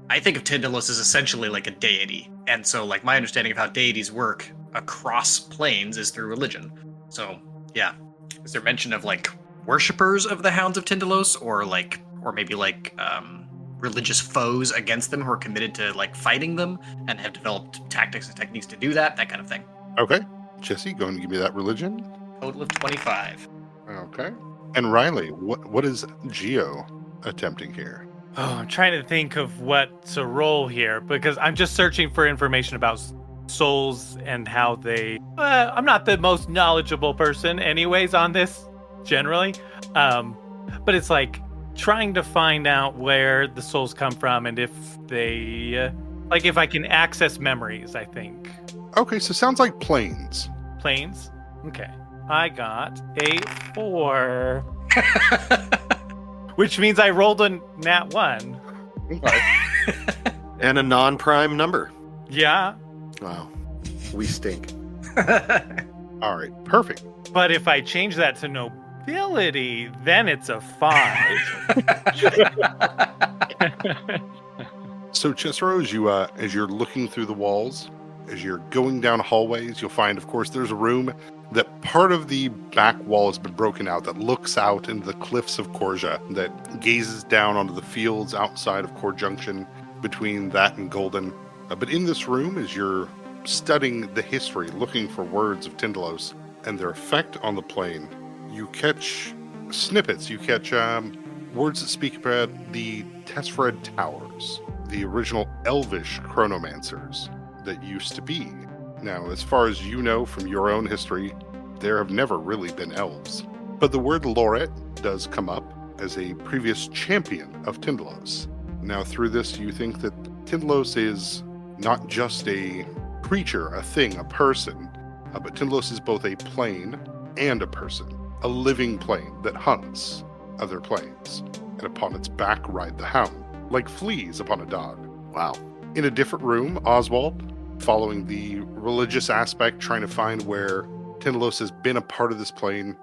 I think of Tindalos as essentially like a deity, and so my understanding of how deities work across planes is through religion. So yeah, is there mention of worshippers of the Hounds of Tindalos, or maybe religious foes against them who are committed to fighting them and have developed tactics and techniques to do that kind of thing. Okay. Jesse, go and give me that religion. Total of 25. Okay. And Riley, what is Geo attempting here? Oh, I'm trying to think of what to roll here because I'm just searching for information about souls and how they. I'm not the most knowledgeable person, anyways, on this generally. But it's trying to find out where the souls come from and if they, if I can access memories. I think Okay, so sounds like planes. planes. Okay, I got a 4. Which means I rolled a nat 1. Okay. And a non-prime number. Yeah, Wow. We stink. All right. Perfect. but if I change that to nobility, then it's a 5. So Cicero, as you're looking through the walls, as you're going down hallways, you'll find, of course, there's a room that part of the back wall has been broken out that looks out into the cliffs of Corja, that gazes down onto the fields outside of Core Junction between that and Golden. But in this room, as you're studying the history, looking for words of Tindalos and their effect on the plane, you catch snippets. You catch words that speak about the Tesfared Towers, the original Elvish chronomancers that used to be. Now, as far as you know from your own history, there have never really been elves. But the word Loret does come up as a previous champion of Tindalos. Now, through this, you think that Tindalos is not just a creature, a thing, a person, but Tindalos is both a plane and a person, a living plane that hunts other planes, and upon its back ride the hound, like fleas upon a dog. Wow. In a different room, Oswald, following the religious aspect, trying to find where Tindalos has been a part of this plane,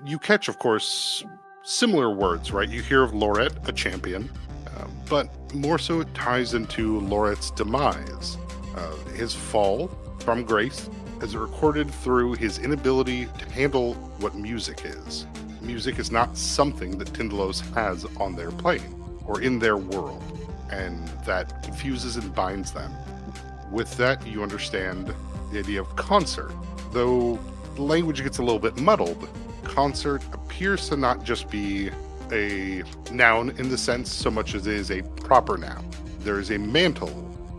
you catch, of course, similar words, right? You hear of Loret, a champion, but more so it ties into Loret's demise, his fall from grace, as recorded through his inability to handle what music is. Music is not something that Tindalos has on their plane or in their world, and that confuses and binds them. With that, you understand the idea of concert. Though the language gets a little bit muddled, concert appears to not just be a noun in the sense so much as it is a proper noun. There is a mantle,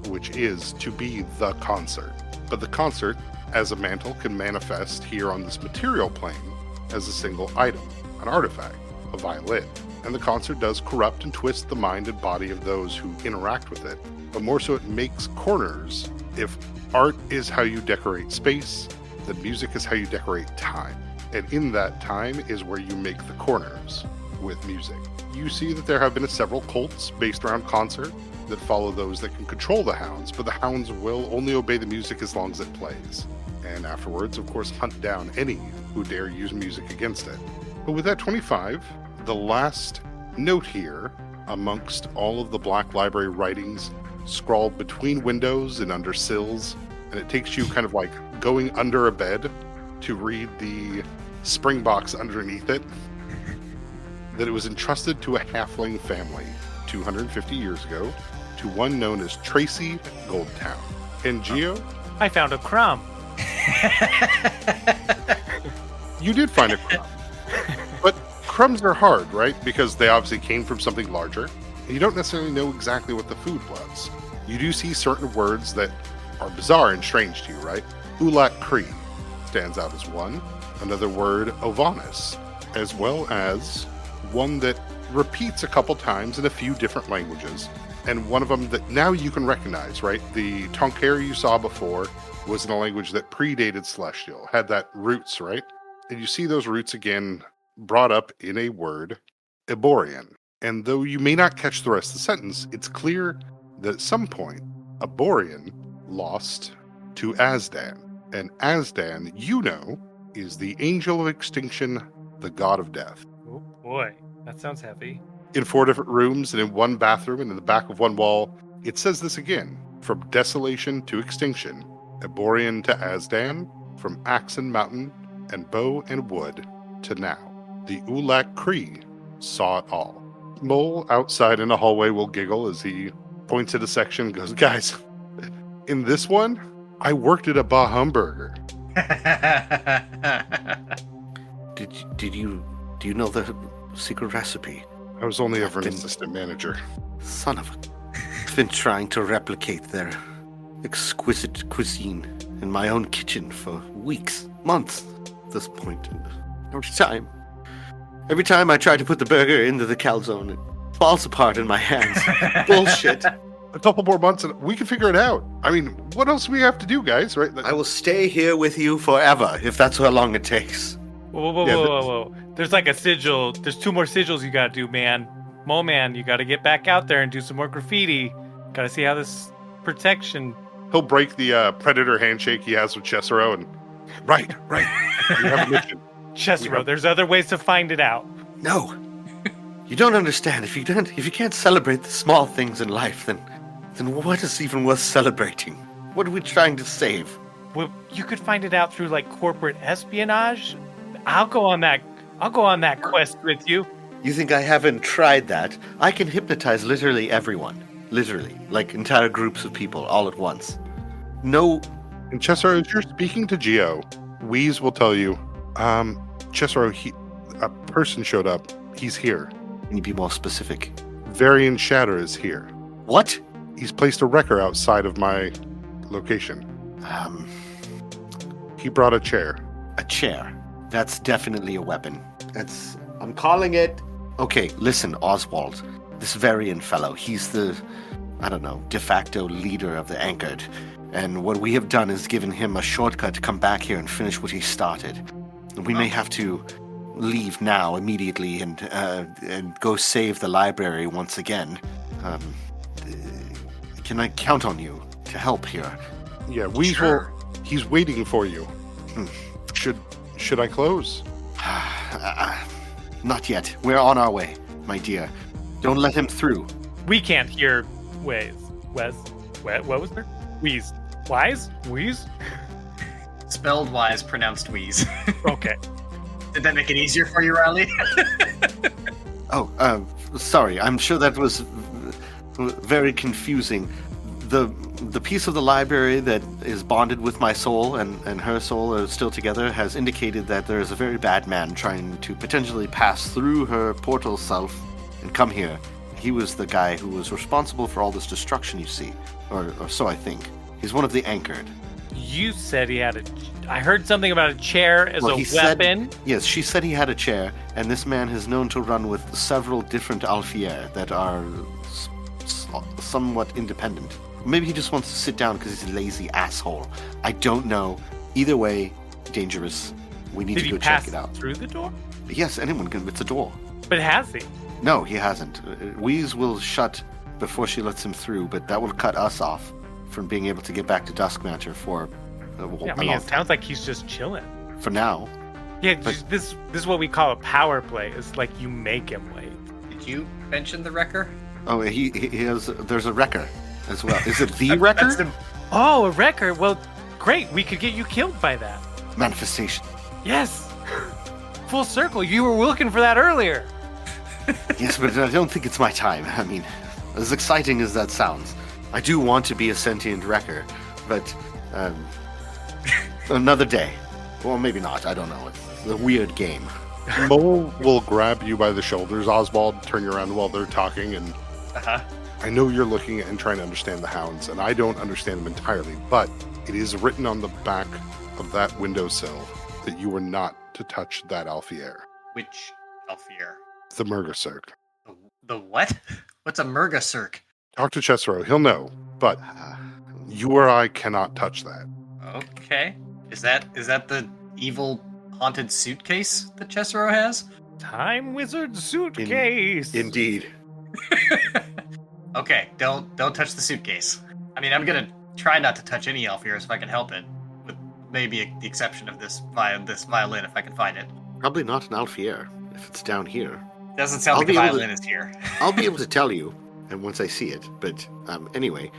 which is to be the concert. But the concert, as a mantle, can manifest here on this material plane as a single item, an artifact, a violin. And the concert does corrupt and twist the mind and body of those who interact with it. But more so, it makes corners. If art is how you decorate space, then music is how you decorate time. And in that time is where you make the corners with music. You see that there have been several cults based around concert that follow those that can control the hounds, but the hounds will only obey the music as long as it plays. And afterwards, of course, hunt down any who dare use music against it. But with that 25, the last note here, amongst all of the Black Library writings scrawled between windows and under sills, and it takes you kind of like going under a bed to read the spring box underneath it, that it was entrusted to a halfling family 250 years ago, to one known as Tracy Goldtown. And Geo? I found a crumb. You did find a crumb. But crumbs are hard, right? Because they obviously came from something larger, and you don't necessarily know exactly what the food was. You do see certain words that are bizarre and strange to you, right? Ulak Cree stands out as one. Another word, Ovanis, as well as one that repeats a couple times in a few different languages. And one of them that now you can recognize, right? The Tonkair you saw before was in a language that predated Celestial, had that roots, right? And you see those roots again brought up in a word, Eborian. And though you may not catch the rest of the sentence, it's clear that at some point, Eborian lost to Azdan. And Azdan, you know, is the angel of extinction, the god of death. Oh boy, that sounds heavy. In 4 different rooms and in one bathroom and in the back of one wall, it says this again. From desolation to extinction, Eborian to Azdan, from axe and mountain, and bow and wood, to now. The Ulak Cree saw it all. Mole outside in a hallway will giggle as he points at a section and goes, guys, in this one, I worked at a Bah Hamburger. Do you know the secret recipe? I was only ever an assistant manager. Son of a... I've been trying to replicate their exquisite cuisine in my own kitchen for weeks, months at this point. And every time I try to put the burger into the calzone, it falls apart in my hands. Bullshit. A couple more months and we can figure it out. I mean, what else do we have to do, guys, right? I will stay here with you forever, if that's how long it takes. Whoa. There's like a sigil. There's 2 more sigils you gotta do, man. Mo, man, you gotta get back out there and do some more graffiti. Gotta see how this protection... He'll break the predator handshake he has with Ceasero and... Right. We have a mission. Ceasero, there's other ways to find it out. No. You don't understand. If you can't celebrate the small things in life, then what is even worth celebrating? What are we trying to save? Well, you could find it out through like corporate espionage. I'll go on that quest with you. You think I haven't tried that? I can hypnotize literally everyone. Literally. Like entire groups of people all at once. No. And Ceasero, as you're speaking to Geo, Wheeze will tell you, Ceasero, a person showed up. He's here. Can you be more specific? Varian Shatter is here. What? He's placed a wrecker outside of my location. He brought a chair. A chair. That's definitely a weapon. I'm calling it... Okay, listen, Oswald. This Varian fellow, he's the, de facto leader of the Anchored. And what we have done is given him a shortcut to come back here and finish what he started. And we may have to leave now immediately and go save the library once again. Can I count on you to help here? Yeah, Weasel, he's waiting for you. Should I close? Not yet. We're on our way, my dear. Don't let him through. We can't hear Wes. What was there? Wheeze. Wise? Wheeze? Spelled wise, pronounced wheeze. Okay. Did that make it easier for you, Riley? Sorry. I'm sure that was very confusing. the piece of the library that is bonded with my soul and her soul are still together has indicated that there is a very bad man trying to potentially pass through her portal self and come here. He was the guy who was responsible for all this destruction you see, or so I think. He's one of the anchored. You said he had I heard something about a chair as a weapon. Yes, she said he had a chair, and this man is known to run with several different Alfier that are somewhat independent. Maybe he just wants to sit down because he's a lazy asshole. I don't know. Either way, dangerous. We need to go check it out. Through the door? Yes, anyone can. It's a door. But has he? No, he hasn't. Wheeze will shut before she lets him through, but that will cut us off from being able to get back to Duskmancer for a long time. It sounds like he's just chilling. For now. Yeah, this is what we call a power play. It's like you make him wait. Did you mention the wrecker? Oh, he has. There's a wrecker as well. Is it the wrecker? Oh, a wrecker. Well, great. We could get you killed by that. Manifestation. Yes. Full circle. You were looking for that earlier. Yes, but I don't think it's my time. I mean, as exciting as that sounds, I do want to be a sentient wrecker, but another day. Well, maybe not. I don't know. It's a weird game. Mole will grab you by the shoulders. Oswald, turn you around while they're talking, and I know you're looking and trying to understand the hounds, and I don't understand them entirely, but it is written on the back of that windowsill that you are not to touch that Alfier. Which Alfier? The Murgasirk. The what? What's a Murgasirk? Talk to Ceasero. He'll know, but you or I cannot touch that. Okay. Is that the evil haunted suitcase that Ceasero has? Time wizard suitcase. Indeed. Okay, don't touch the suitcase. I mean, I'm gonna try not to touch any Alfiers if I can help it, with maybe the exception of this violin if I can find it. Probably not an Alfier if it's down here. Doesn't sound like the violin is here. I'll be able to tell you, and once I see it. But anyway.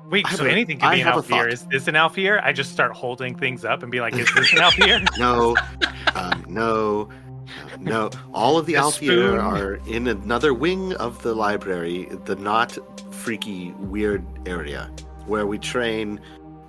Wait, so anything can be an Alfier. Is this an Alfier? I just start holding things up and be like, is this an Alfier? No. No. All of the Alfier are in another wing of the library, the not freaky, weird area, where we train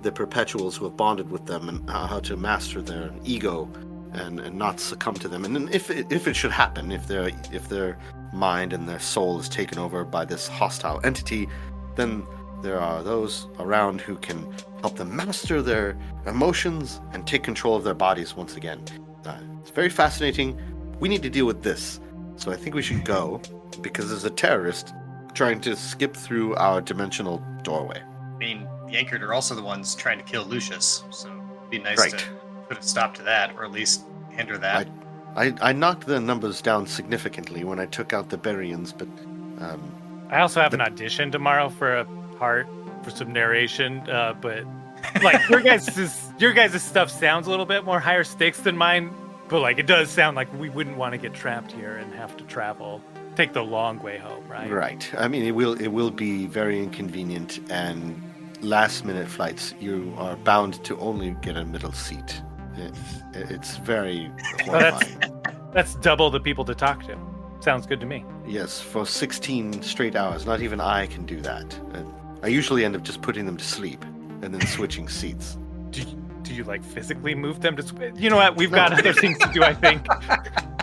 the perpetuals who have bonded with them and how to master their ego and not succumb to them. And then if it should happen, if their mind and their soul is taken over by this hostile entity, then there are those around who can help them master their emotions and take control of their bodies once again. It's very fascinating. We need to deal with this. So I think we should go, because there's a terrorist trying to skip through our dimensional doorway. I mean, the Anchored are also the ones trying to kill Lucius, so it'd be nice to put a stop to that, or at least hinder that. I knocked the numbers down significantly when I took out the Barians, but... I also have an audition tomorrow for a part for some narration, but like your guys' stuff sounds a little bit more higher stakes than mine, but like it does sound like we wouldn't want to get trapped here and have to take the long way home, right? Right. I mean, it will be very inconvenient, and last-minute flights, you are bound to only get a middle seat. It's very horrifying. That's double the people to talk to. Sounds good to me. Yes, for 16 straight hours. Not even I can do that. I usually end up just putting them to sleep and then switching seats. Do you like physically move them to... You know what? We've got other things to do, I think.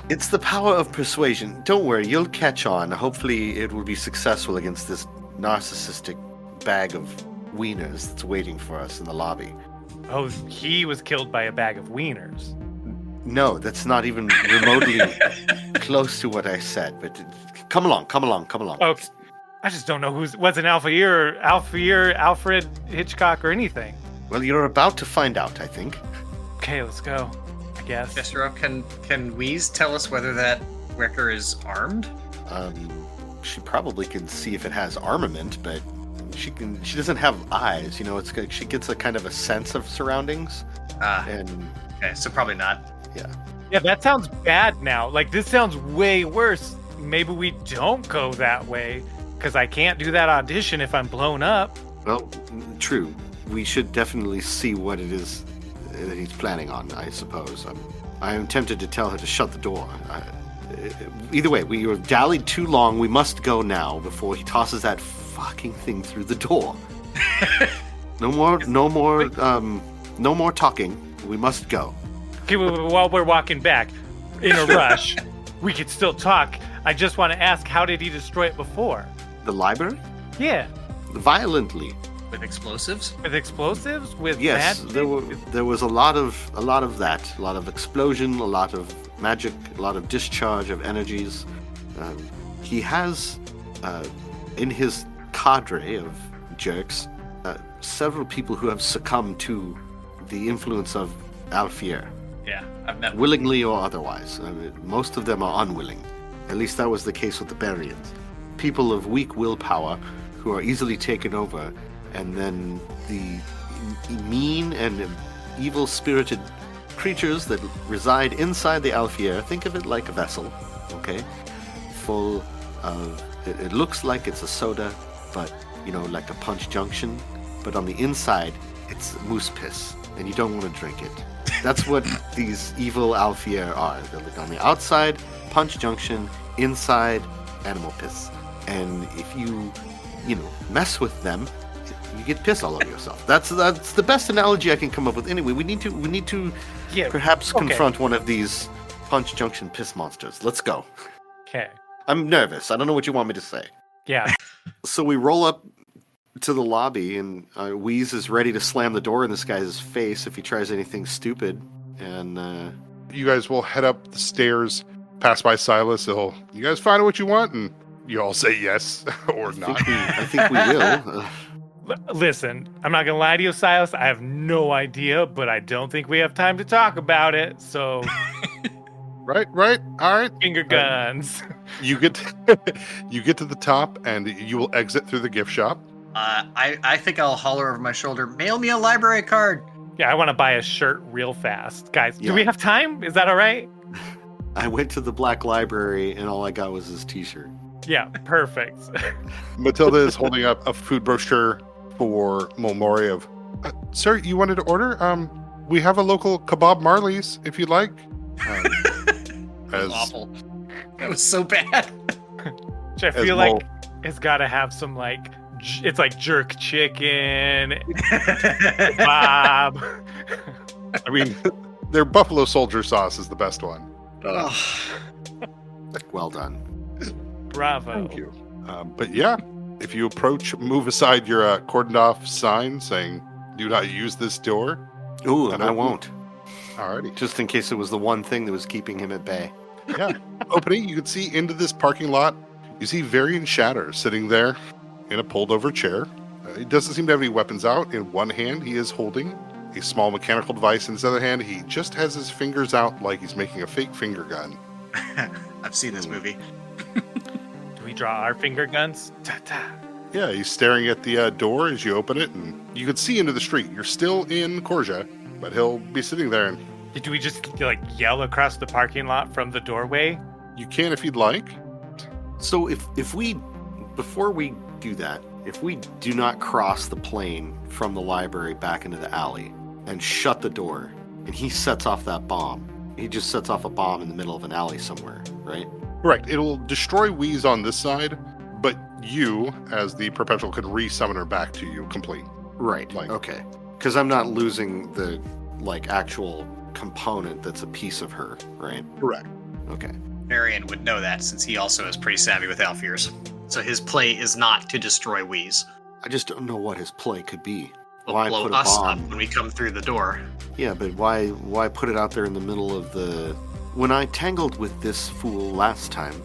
It's the power of persuasion. Don't worry, you'll catch on. Hopefully it will be successful against this narcissistic bag of wieners that's waiting for us in the lobby. Oh, he was killed by a bag of wieners. No, that's not even remotely close to what I said, but come along. Okay. I just don't know what's an Alfier, Alfred Hitchcock, or anything. Well, you're about to find out, I think. Okay, let's go, I guess. Ceasero, can Wheeze tell us whether that wrecker is armed? She probably can see if it has armament, but she doesn't have eyes, you know, she gets a kind of a sense of surroundings. Okay, so probably not. Yeah, that sounds bad now. Like, this sounds way worse. Maybe we don't go that way, because I can't do that audition if I'm blown up. Well, true. We should definitely see what it is that he's planning on, I suppose. I am tempted to tell her to shut the door. Either way, we have dallied too long. We must go now before he tosses that fucking thing through the door. No more talking. We must go. Okay, while we're walking back, in a rush, we could still talk. I just want to ask, how did he destroy it before? The library? Yeah. Violently. With explosives? With explosives? With Yes, magic? there was a lot of that. A lot of explosion, a lot of magic, a lot of discharge of energies. He has in his cadre of jerks several people who have succumbed to the influence of Alfier, Yeah, I've met willingly or otherwise. I mean, most of them are unwilling. At least that was the case with the Barians. People of weak willpower who are easily taken over, and then the mean and evil-spirited creatures that reside inside the Alfier, think of it like a vessel, okay? Full of, it looks like it's a soda, but, like a punch junction, but on the inside, it's moose piss, and you don't want to drink it. That's what these evil Alfier are. They're like on the outside, punch junction, inside, animal piss. And if you mess with them, you get piss all over yourself. That's the best analogy I can come up with. Anyway, we need to perhaps confront one of these punch junction piss monsters. Let's go. Okay. I'm nervous. I don't know what you want me to say. Yeah. So we roll up to the lobby, and Wheeze is ready to slam the door in this guy's face if he tries anything stupid. And You guys will head up the stairs, pass by Silas. You guys find what you want, and you all say yes or not. I think we will. Listen, I'm not going to lie to you, Silas. I have no idea, but I don't think we have time to talk about it. So, Right. All right. finger guns. You get to the top, and you will exit through the gift shop. I think I'll holler over my shoulder, mail me a library card. Yeah, I want to buy a shirt real fast. Guys, Yeah. do we have time? Is that all right? I went to the Black Library, and all I got was this t-shirt. Yeah, perfect. Matilda is holding up a food brochure for Mulmori of, sir, you wanted to order? We have a local kebab Marley's if you'd like. That was awful. That was so bad. Which I feel like it's got to have some it's like jerk chicken, kebab. I mean, their buffalo soldier sauce is the best one. Well done. Bravo. Thank you. But yeah, if you approach, move aside your cordoned off sign saying, do not use this door. Ooh, and I won't. Alrighty. Just in case it was the one thing that was keeping him at bay. Yeah. Opening, you can see into this parking lot. You see Varian Shatter sitting there in a pulled over chair. He doesn't seem to have any weapons out. In one hand, he is holding a small mechanical device. In his other hand, he just has his fingers out like he's making a fake finger gun. I've seen this movie. Do we draw our finger guns? Ta-ta. Yeah, he's staring at the door as you open it, and you can see into the street. You're still in Korja, but he'll be sitting there, and Do we just yell across the parking lot from the doorway? you can if you'd like. So if we, before we do that, if we do not cross the plane from the library back into the alley and shut the door, and he sets off that bomb, he just sets off a bomb in the middle of an alley somewhere, right? Correct. It'll destroy Wheeze on this side, but you, as the Perpetual, could re-summon her back to you complete. Right. Okay. Because I'm not losing the actual component that's a piece of her, right? Correct. Okay. Varian would know that since he also is pretty savvy with Alfiers. So his play is not to destroy Wheeze. I just don't know what his play could be. He'll Why blow put a us bomb? up when we come through the door. Yeah, but why put it out there in the middle of the... When I tangled with this fool last time,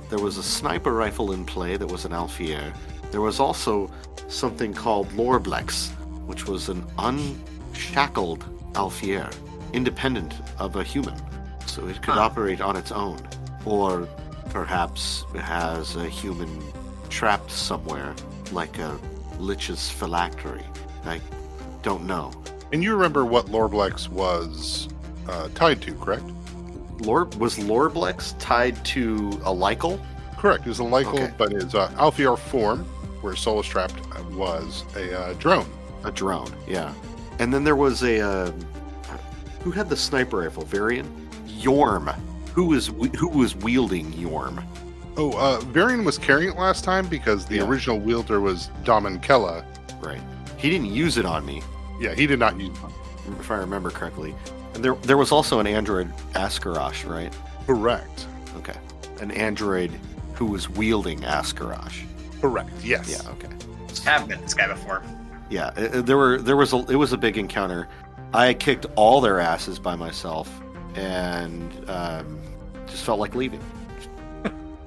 there was a sniper rifle in play that was an Alfier. There was also something called Lorblex, which was an unshackled Alfier, independent of a human. So it could operate on its own. Or perhaps it has a human trapped somewhere, like a Lich's phylactery. I don't know. And you remember what Lorblex was tied to, correct? Was Lorblex tied to a Lycal? Correct. It was a Lycal, Okay. but his Alfier form, where Solus Trapped was a drone. A drone, yeah. And then there was a... who had the sniper rifle? Varian? Yorm. Who was wielding Yorm? Oh, Varian was carrying it last time because the original wielder was Daman Kella. Right. He didn't use it on me, Yeah, he did not use it. if I remember correctly. And there was also an android, Askarash, right? Correct. Okay. An android who was wielding Askarash. Correct. Yes. Yeah. Okay. Have met this guy before. Yeah. It was a big encounter. I kicked all their asses by myself, and just felt like leaving.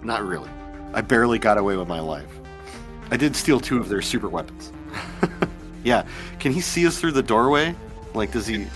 Not really. I barely got away with my life. I did steal 2 of their super weapons. Yeah. Can he see us through the doorway? Like, does he?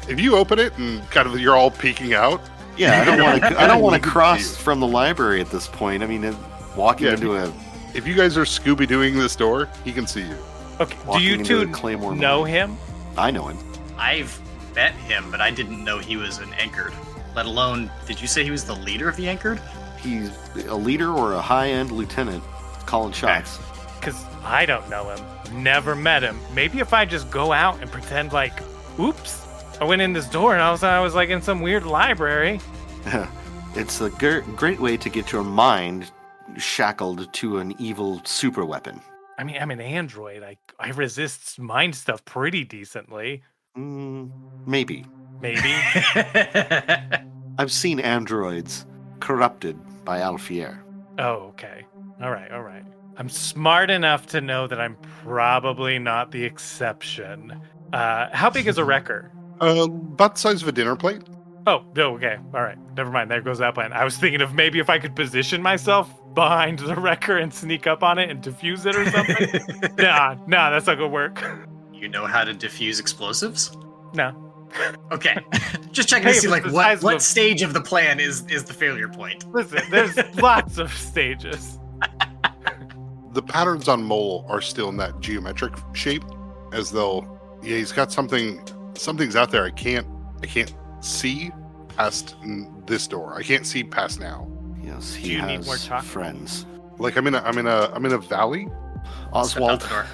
If you open it and kind of you're all peeking out. Yeah. I don't want to cross from the library at this point. I mean, walking into a. If you guys are Scooby-Dooing this door, he can see you. Okay. Do Walking you into two the Claymore know mine. him? I know him. I've met him, but I didn't know he was an Anchored. Let alone, did you say he was the leader of the Anchored? He's a leader or a high-end lieutenant calling shots. Because I don't know him. Never met him. Maybe if I just go out and pretend like, oops, I went in this door and I was like in some weird library. It's a great way to get your mind shackled to an evil super weapon. I mean, I'm an android. I resist mind stuff pretty decently. Maybe. Maybe. I've seen androids corrupted by Alfier. Oh, okay. All right. I'm smart enough to know that I'm probably not the exception. How big is a wrecker? About the size of a dinner plate. Oh, no, okay. All right. Never mind. There goes that plan. I was thinking of maybe if I could position myself behind the wrecker and sneak up on it and defuse it or something. Nah, that's not gonna work. You know how to defuse explosives? No. Okay. Just checking Hey, to see if like it's the size of what a- stage of the plan is the failure point. Listen, there's lots of stages. The patterns on Mole are still in that geometric shape, as though he's got something's out there. I can't see past this door. I can't see past now. Yes, he Do you need has more chocolate? friends. Like I'm in a valley. Oswald, Step out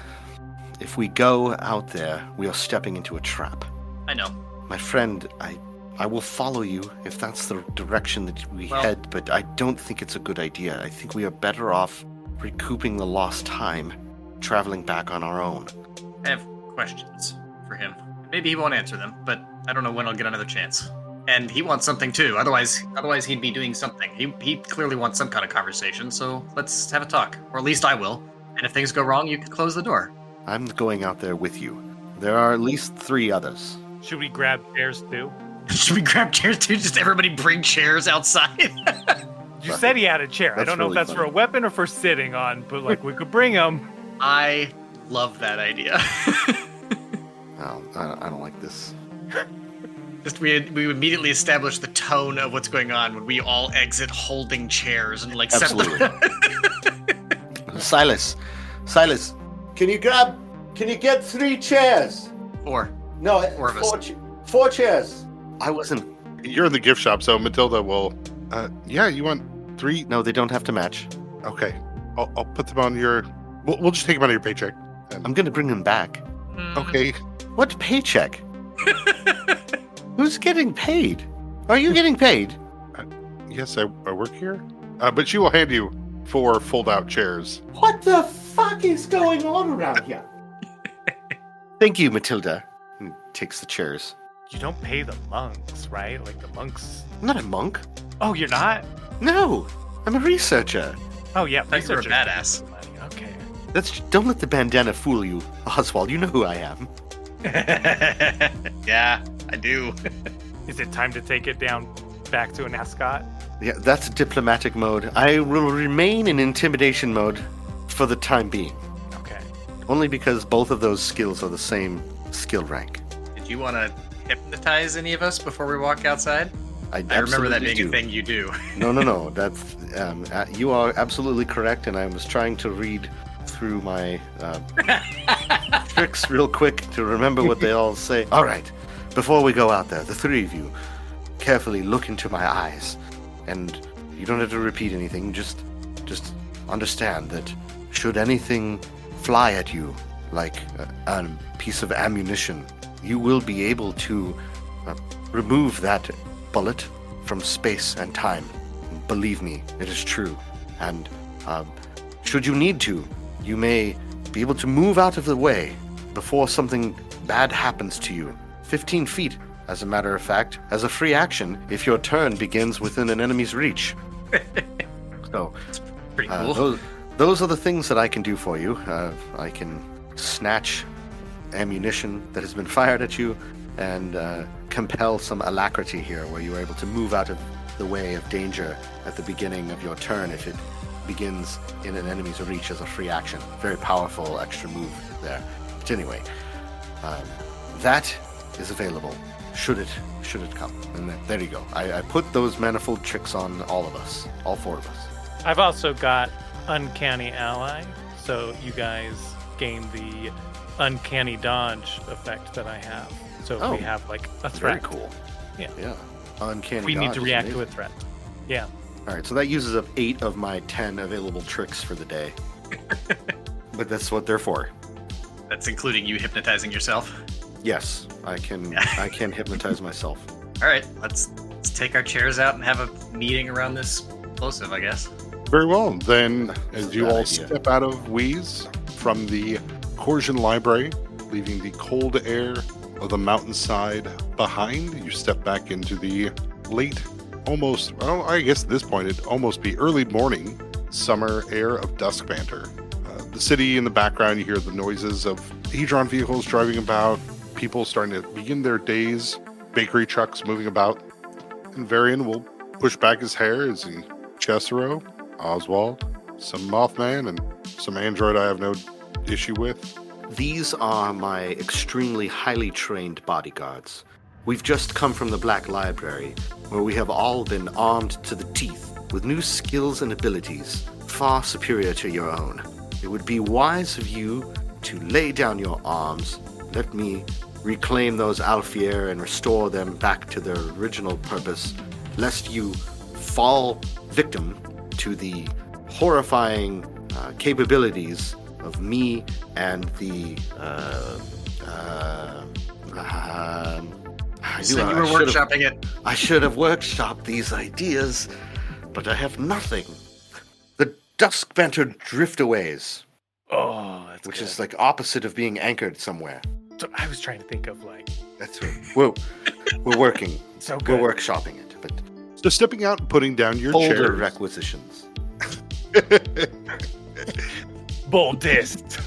if we go out there, we are stepping into a trap. the door. I know. My friend, I will follow you if that's the direction that we Well- head, but I don't think it's a good idea. I think we are better off recouping the lost time, traveling back on our own. I have questions for him. Maybe he won't answer them, but I don't know when I'll get another chance. And he wants something too. Otherwise he'd be doing something. He clearly wants some kind of conversation. So let's have a talk, or at least I will. And if things go wrong, you can close the door. I'm going out there with you. There are at least 3 others. Should we grab chairs too? Should we grab chairs too? Just everybody bring chairs outside. You said he had a chair. I That's don't know really if that's for a funny. weapon or for sitting on, but like we could bring him. I love that idea. Oh, I don't like this. Just we immediately establish the tone of what's going on when we all exit holding chairs and like set them. Silas, can you get 3 chairs? Or No, 4 of us. 4 chairs. I wasn't. You're in the gift shop, so Matilda will. Yeah, you want 3? No, they don't have to match. Okay, I'll put them on your. We'll just take them out of your paycheck. I'm gonna bring them back. Okay. What paycheck? Who's getting paid? Are you getting paid? Yes, I work here. But she will hand you 4 fold-out chairs. What the fuck is going on around here? Thank you, Matilda. And takes the chairs. You don't pay the monks, right? Like the monks. I'm not a monk. Oh, you're not? No, I'm a researcher. Oh yeah, thought you were a researchers badass. make money. Okay. Don't let the bandana fool you, Oswald. You know who I am. Yeah, I do. Is it time to take it down back to an ascot? Yeah, that's diplomatic mode. I will remain in intimidation mode for the time being. Okay. Only because both of those skills are the same skill rank. Did you want to hypnotize any of us before we walk outside? I remember that being a thing you do. No. That's you are absolutely correct, and I was trying to read through my tricks real quick to remember what they all say. All right, before we go out there, the 3 of you carefully look into my eyes, and you don't have to repeat anything. Just understand that should anything fly at you like a piece of ammunition, you will be able to remove that bullet from space and time. Believe me, it is true. And should you need to, you may be able to move out of the way before something bad happens to you. 15 feet, as a matter of fact, as a free action if your turn begins within an enemy's reach. So, Pretty cool. those are the things that I can do for you. I can snatch ammunition that has been fired at you and compel some alacrity here where you are able to move out of the way of danger at the beginning of your turn if it begins in an enemy's reach as a free action. Very powerful extra move there. But anyway, that is available should it come. And there you go. I put those manifold tricks on all of us, all four of us. I've also got Uncanny Ally, so you guys gain the Uncanny Dodge effect that I have. So if we have like a threat. Very cool. Yeah. Uncanny We Dodge need to is react to a amazing. threat. Yeah. All right, so that uses up 8 of my 10 available tricks for the day. But that's what they're for. That's including you hypnotizing yourself. Yes, I can hypnotize myself. All right, let's take our chairs out and have a meeting around this explosive, I guess. Very well. Then, That's as a you bad all idea. step out of Wheeze from the Corsian Library, leaving the cold air of the mountainside behind, you step back into the late, almost, well, I guess at this point it'd almost be early morning summer air of Dusk Banter. The city in the background, you hear the noises of Hedron vehicles driving about, people starting to begin their days, bakery trucks moving about. And Varian will push back his hair as he Ceasero, Oswald, some Mothman, and some android I have no issue with. These are my extremely highly trained bodyguards. We've just come from the Black Library, where we have all been armed to the teeth with new skills and abilities far superior to your own. It would be wise of you to lay down your arms, let me reclaim those Alfier and restore them back to their original purpose, lest you fall victim to the horrifying capabilities of me and the I So knew you were I should have- workshopping it. I should have workshopped these ideas, but I have nothing. The Dusk Banter Driftaways, Oh, that's which good. is like opposite of being anchored somewhere. So I was trying to think of like That's right. We're working. so We're good. workshopping it, but So stepping out and putting down your folder chairs. requisitions. Boldest.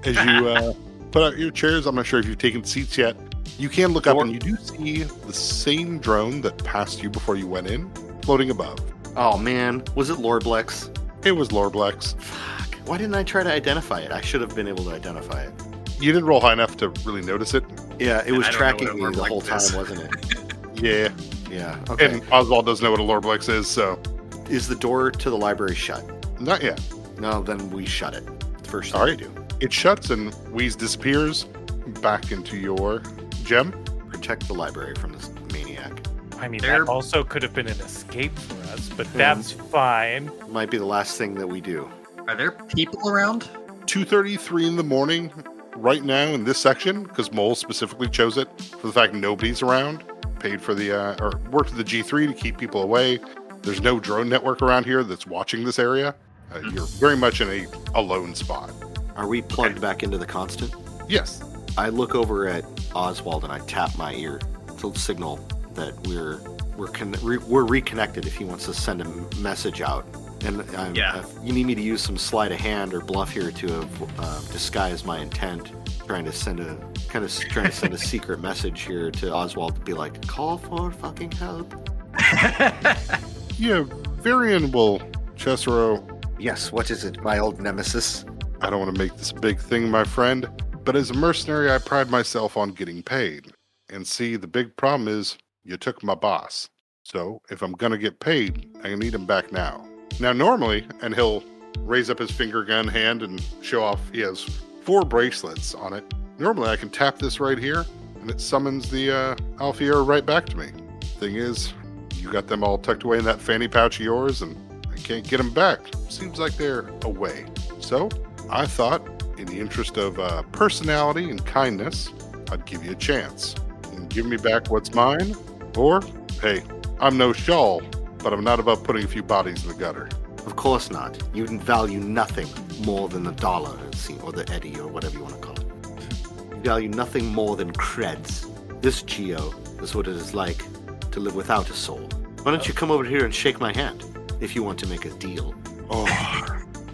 As you put out your chairs, I'm not sure if you've taken seats yet. You can look up and you do see the same drone that passed you before you went in, floating above. Oh man, was it Lorblex? It was Lorblex. Fuck. Why didn't I try to identify it? I should have been able to identify it. You didn't roll high enough to really notice it. Yeah, it was I don't know tracking what a me the whole Lorblex is. time, wasn't it? Yeah. Yeah. Okay. And Oswald doesn't know what a Lorblex is, so Is the door to the library shut? not yet. No, then we shut it. First thing All we right. do. It shuts and Wheeze disappears back into your gem. Protect the library from this maniac. I mean, There- that also could have been an escape for us, but that's fine. Might be the last thing that we do. Are there people around? 2:33 in the morning, right now in this section, because Mole specifically chose it for the fact nobody's around. Paid for the or worked with the G3 to keep people away. There's no drone network around here that's watching this area. You're very much in a lone spot. Are we plugged back into the constant? Yes. I look over at Oswald and I tap my ear to signal that we're reconnected if he wants to send a message out. And Yeah. if you need me to use some sleight of hand or bluff here to disguise my intent, trying to send a secret message here to Oswald to be like, call for fucking help. Yeah, Varian will, Ceasero, Yes, what is it, my old nemesis? I don't want to make this a big thing, my friend, but as a mercenary, I pride myself on getting paid. And see, the big problem is you took my boss. So if I'm going to get paid, I need him back now. Now, normally, and he'll raise up his finger gun hand and show off, he has 4 bracelets on it. Normally, I can tap this right here, and it summons the Alfier right back to me. Thing is, you got them all tucked away in that fanny pouch of yours, and I can't get them back. Seems like they're away. So, I thought, in the interest of personality and kindness, I'd give you a chance. And give me back what's mine, or, hey, I'm no shawl, but I'm not above putting a few bodies in the gutter. Of course not. You value nothing more than the dollar, it seems, or the eddy, or whatever you want to call it. You value nothing more than creds. This Geo is what it is like to live without a soul. Why don't you come over here and shake my hand, if you want to make a deal? Oh,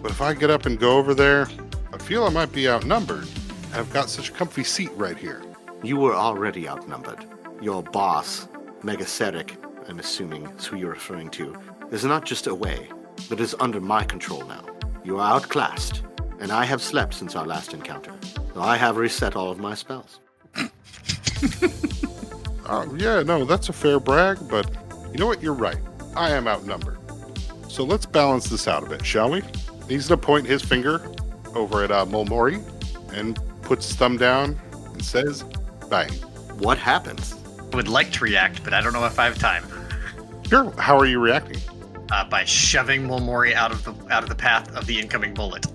but if I get up and go over there, I feel I might be outnumbered. I've got such a comfy seat right here. You were already outnumbered. Your boss, Megaceric, I'm assuming is who you're referring to, is not just away, but is under my control now. You are outclassed, and I have slept since our last encounter. So I have reset all of my spells. Yeah, no, that's a fair brag, but you know what? You're right. I am outnumbered. So let's balance this out a bit, shall we? He's going to point his finger over at Mulmori and puts his thumb down and says, bang. What happens? I would like to react, but I don't know if I have time. Sure, how are you reacting? By shoving Mulmori out of the path of the incoming bullet.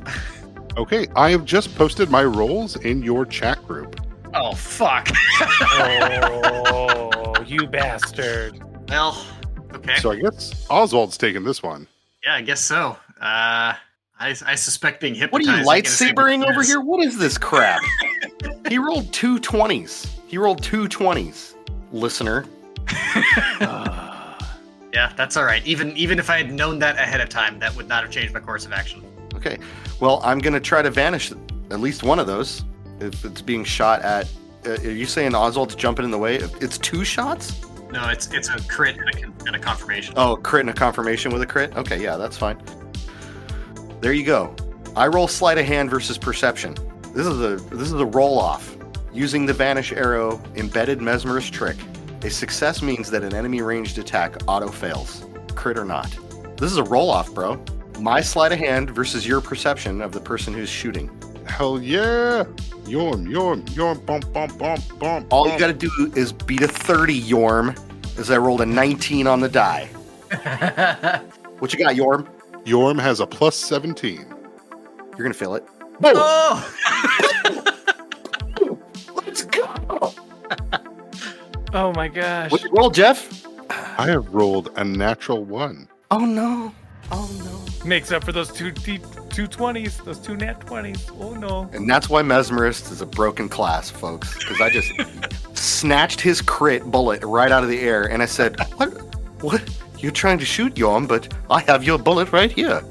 Okay, I have just posted my roles in your chat group. Oh, fuck. Oh, you bastard. Well, okay. So I guess Oswald's taking this one. Yeah, I guess so. I suspect being What hypnotized. are you, lightsabering over here? What is this crap? He rolled 2 20s. Listener. Yeah, that's all right. Even if I had known that ahead of time, that would not have changed my course of action. Okay. Well, I'm going to try to vanish at least one of those. If it's being shot at... are you saying Oswald's jumping in the way? It's 2 shots? No, it's a crit and a confirmation. Oh, crit and a confirmation with a crit? Okay, yeah, that's fine. There you go. I roll sleight of hand versus perception. This is a roll-off. Using the vanish arrow embedded mesmerist trick. A success means that an enemy ranged attack auto-fails. Crit or not. This is a roll-off, bro. My sleight of hand versus your perception of the person who's shooting. Hell yeah! Yorm, bump, bump, bump, bump. All you gotta do is beat a 30, Yorm, as I rolled a 19 on the die. What you got, Yorm? Yorm has a plus 17. You're gonna fail it. Oh! Let's go! Oh my gosh. What'd you roll, Jeff? I have rolled a natural 1. Oh no. Oh no. Makes up for those two 20s, those 2 nat 20s. Oh no. And that's why Mesmerist is a broken class, folks. Because I just snatched his crit bullet right out of the air, and I said, What? You're trying to shoot, Yorm, but I have your bullet right here.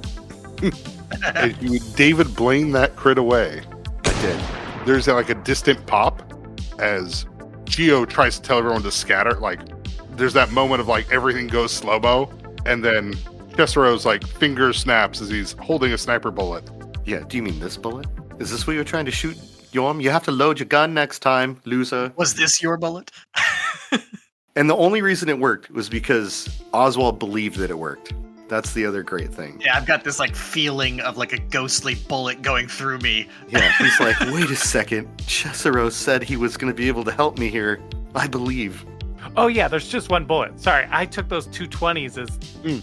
You David Blaine that crit away. I did. There's like a distant pop as Geo tries to tell everyone to scatter. Like, there's that moment of like everything goes slow-mo, and then Cesaro's like finger snaps as he's holding a sniper bullet. Yeah, do you mean this bullet? Is this what you're trying to shoot, Yorm? You have to load your gun next time, loser. Was this your bullet? And the only reason it worked was because Oswald believed that it worked. That's the other great thing. Yeah, I've got this like feeling of like a ghostly bullet going through me. Yeah, he's like, wait a second. Cesaro said he was going to be able to help me here. I believe. Oh yeah, there's just one bullet. Sorry, I took those 2 20s as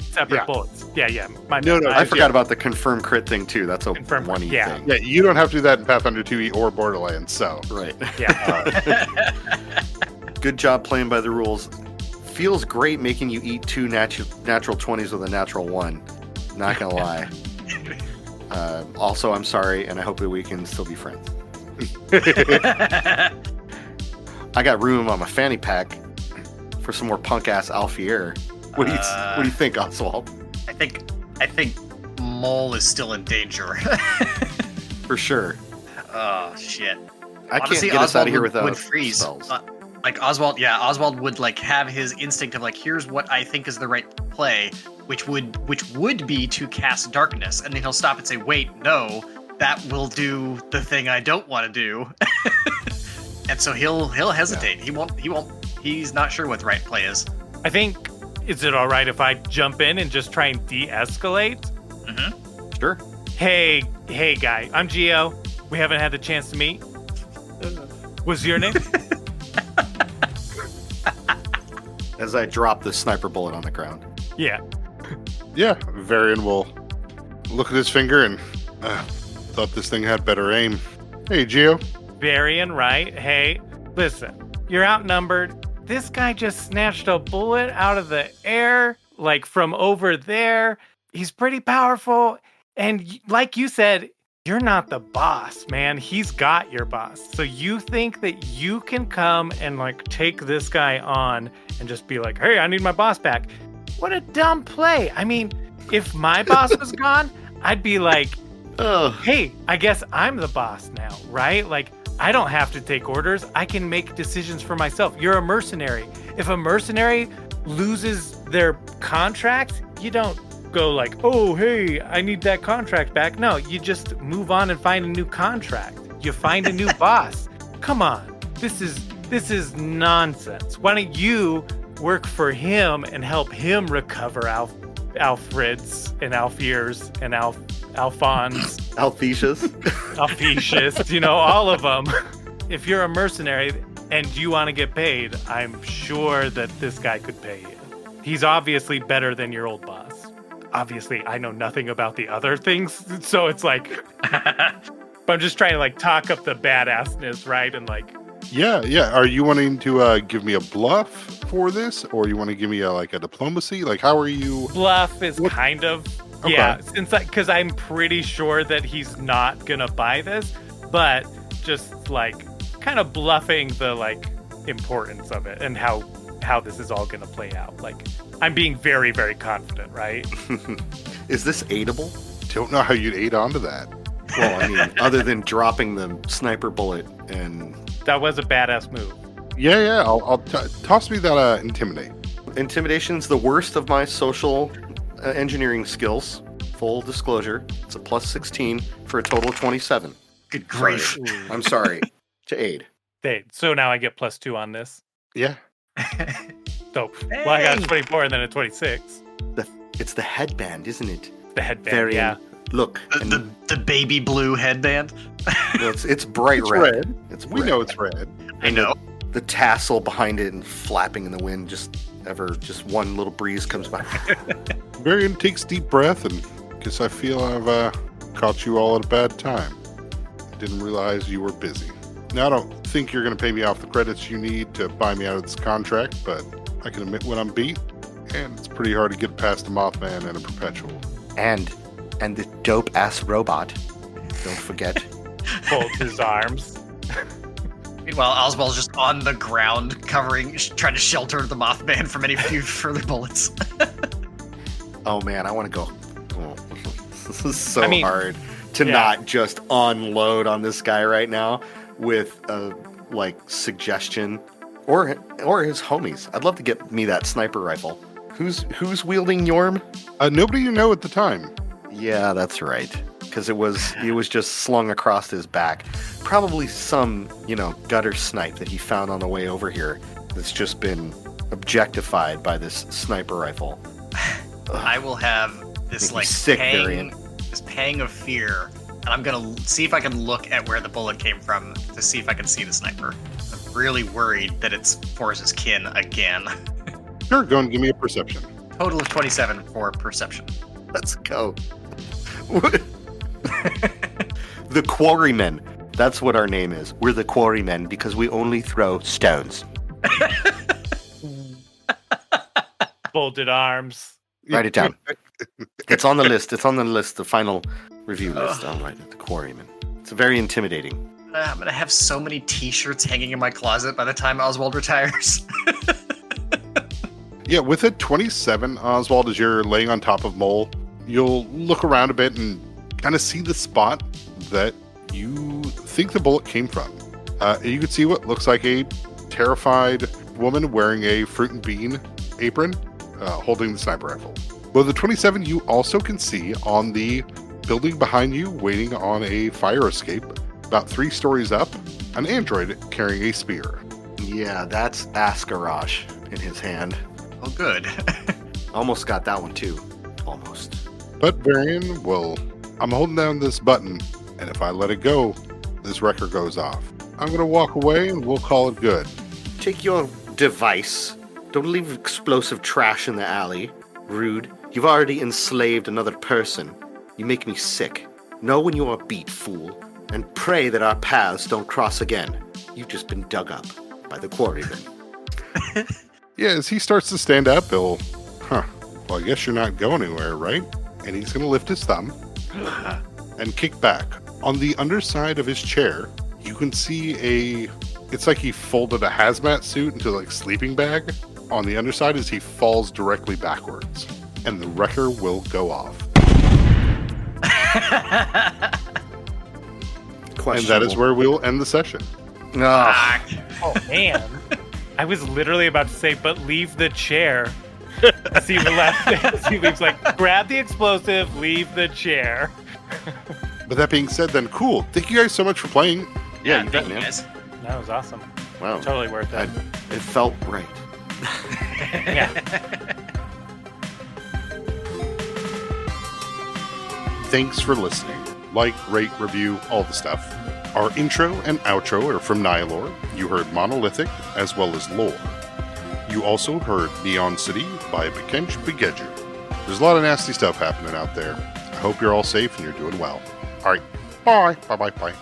separate bullets. Yeah. No, I forgot about the confirm crit thing too. That's a Confirm, one-y yeah. thing. Yeah, you don't have to do that in Pathfinder 2e or Borderlands, so. Right. Yeah. Good job playing by the rules. Feels great making you eat 2 natural 20s with a natural 1. Not gonna lie. Also, I'm sorry, and I hope that we can still be friends. I got room on my fanny pack for some more punk ass Alfier. What do you think, Oswald? I think Mole is still in danger. For sure. Oh shit. I Honestly, can't get us out of here would without freeze. spells. Like Oswald would like have his instinct of like, here's what I think is the right play, which would be to cast darkness, and then he'll stop and say, wait, no, that will do the thing I don't want to do. And so he'll hesitate. Yeah. He's not sure what the right play is. I think, is it all right if I jump in and just try and de-escalate? Mm-hmm. Sure. Hey guy, I'm Geo. We haven't had the chance to meet. What's your name? As I drop the sniper bullet on the ground. Yeah. Yeah, Varian will look at his finger and thought this thing had better aim. Hey, Geo. Varian, right? Hey, listen, you're outnumbered. this guy just snatched a bullet out of the air, like from over there. He's pretty powerful. And like you said, you're not the boss, man. He's got your boss. So you think that you can come and like take this guy on and just be like, hey, I need my boss back. What a dumb play. I mean, if my boss was gone, I'd be like, hey, I guess I'm the boss now, right? Like, I don't have to take orders. I can make decisions for myself. You're a mercenary. If a mercenary loses their contract, you don't go like, oh, hey, I need that contract back. No, you just move on and find a new contract. You find a new boss. Come on. This is nonsense. Why don't you work for him and help him recover Alfreds and Alfiers and Alphonse. Alphetius, all of them. If you're a mercenary and you want to get paid, I'm sure that this guy could pay you. He's obviously better than your old boss. Obviously, I know nothing about the other things, so it's like, but I'm just trying to like talk up the badassness, right? And like, yeah. Are you wanting to give me a bluff for this, or you want to give me a diplomacy? Like, how are you? Bluff is kind of, okay. Yeah, because I'm pretty sure that he's not gonna buy this, but just like kind of bluffing the like importance of it and how this is all gonna play out. Like, I'm being very, very confident, right? Is this aidable? Don't know how you'd aid onto that. Well, I mean, other than dropping the sniper bullet and... That was a badass move. Yeah. I'll toss me that intimidate. Intimidation's the worst of my social engineering skills. Full disclosure. It's a plus 16 for a total of 27. Good grief. I'm sorry. To aid. So now I get +2 on this. Yeah. Dope. Well, I got a 24 and then a 26. It's the headband, isn't it? The headband, yeah. Look. The baby blue headband? No, it's bright red. It's we red. know it's red. I know. The tassel behind it and flapping in the wind, just one little breeze comes by. Varian takes deep breath and guess I feel I've caught you all at a bad time. Didn't realize you were busy. Now, I don't think you're going to pay me off the credits you need to buy me out of this contract, but I can admit when I'm beat, and it's pretty hard to get past a Mothman and a Perpetual. And the dope-ass robot. Don't forget. Folds his arms. Meanwhile, Oswald's just on the ground, trying to shelter the Mothman from any few further bullets. Oh man, I want to go. Oh, this is so hard to not just unload on this guy right now with suggestion or his homies. I'd love to get me that sniper rifle. Who's wielding Yorm? Nobody you know at the time. Yeah, that's right. Because it was just slung across his back. Probably some, gutter snipe that he found on the way over here that's just been objectified by this sniper rifle. I will have this sick variant. This pang of fear, and I'm gonna see if I can look at where the bullet came from to see if I can see the sniper. I'm really worried that it's Forrest's kin again. Sure, go and give me a perception. Total of 27 for perception. Let's go. The Quarrymen. That's what our name is. We're the Quarrymen because we only throw stones. Folded arms. Write it down. It's on the list. The final review list. I'll write it. The Quarrymen. It's very intimidating. I'm going to have so many t-shirts hanging in my closet by the time Oswald retires. Yeah, with a 27, Oswald, as you're laying on top of Mole, you'll look around a bit and kind of see the spot that you think the bullet came from. You can see what looks like a terrified woman wearing a fruit and bean apron, holding the sniper rifle. With the 27, you also can see on the building behind you, waiting on a fire escape, about 3 stories up, an android carrying a spear. Yeah, that's Askarash in his hand. Oh, good. Almost got that one too. Almost. But Varian, well, I'm holding down this button, and if I let it go, this wrecker goes off. I'm going to walk away, and we'll call it good. Take your device. Don't leave explosive trash in the alley. Rude. You've already enslaved another person. You make me sick. Know when you are beat, fool, and pray that our paths don't cross again. You've just been dug up by the Quarrymen. Yeah, as he starts to stand up, well, I guess you're not going anywhere, right? And he's going to lift his thumb and kick back. On the underside of his chair, you can see it's like he folded a hazmat suit into like sleeping bag. On the underside as he falls directly backwards. And the wrecker will go off. And that is where we'll end the session. Oh, man. I was literally about to say, but leave the chair. As he leaves, like, grab the explosive, leave the chair. But that being said, then, cool. Thank you guys so much for playing. Yeah, thank you guys. That was awesome. Wow. Totally worth it. It felt right. Yeah. Thanks for listening. Like, rate, review, all the stuff. Our intro and outro are from Nihilore. You heard Monolithic, as well as Lore. You also heard Neon City by Bekench Begeju. There's a lot of nasty stuff happening out there. I hope you're all safe and you're doing well. All right. Bye. Bye-bye. Bye.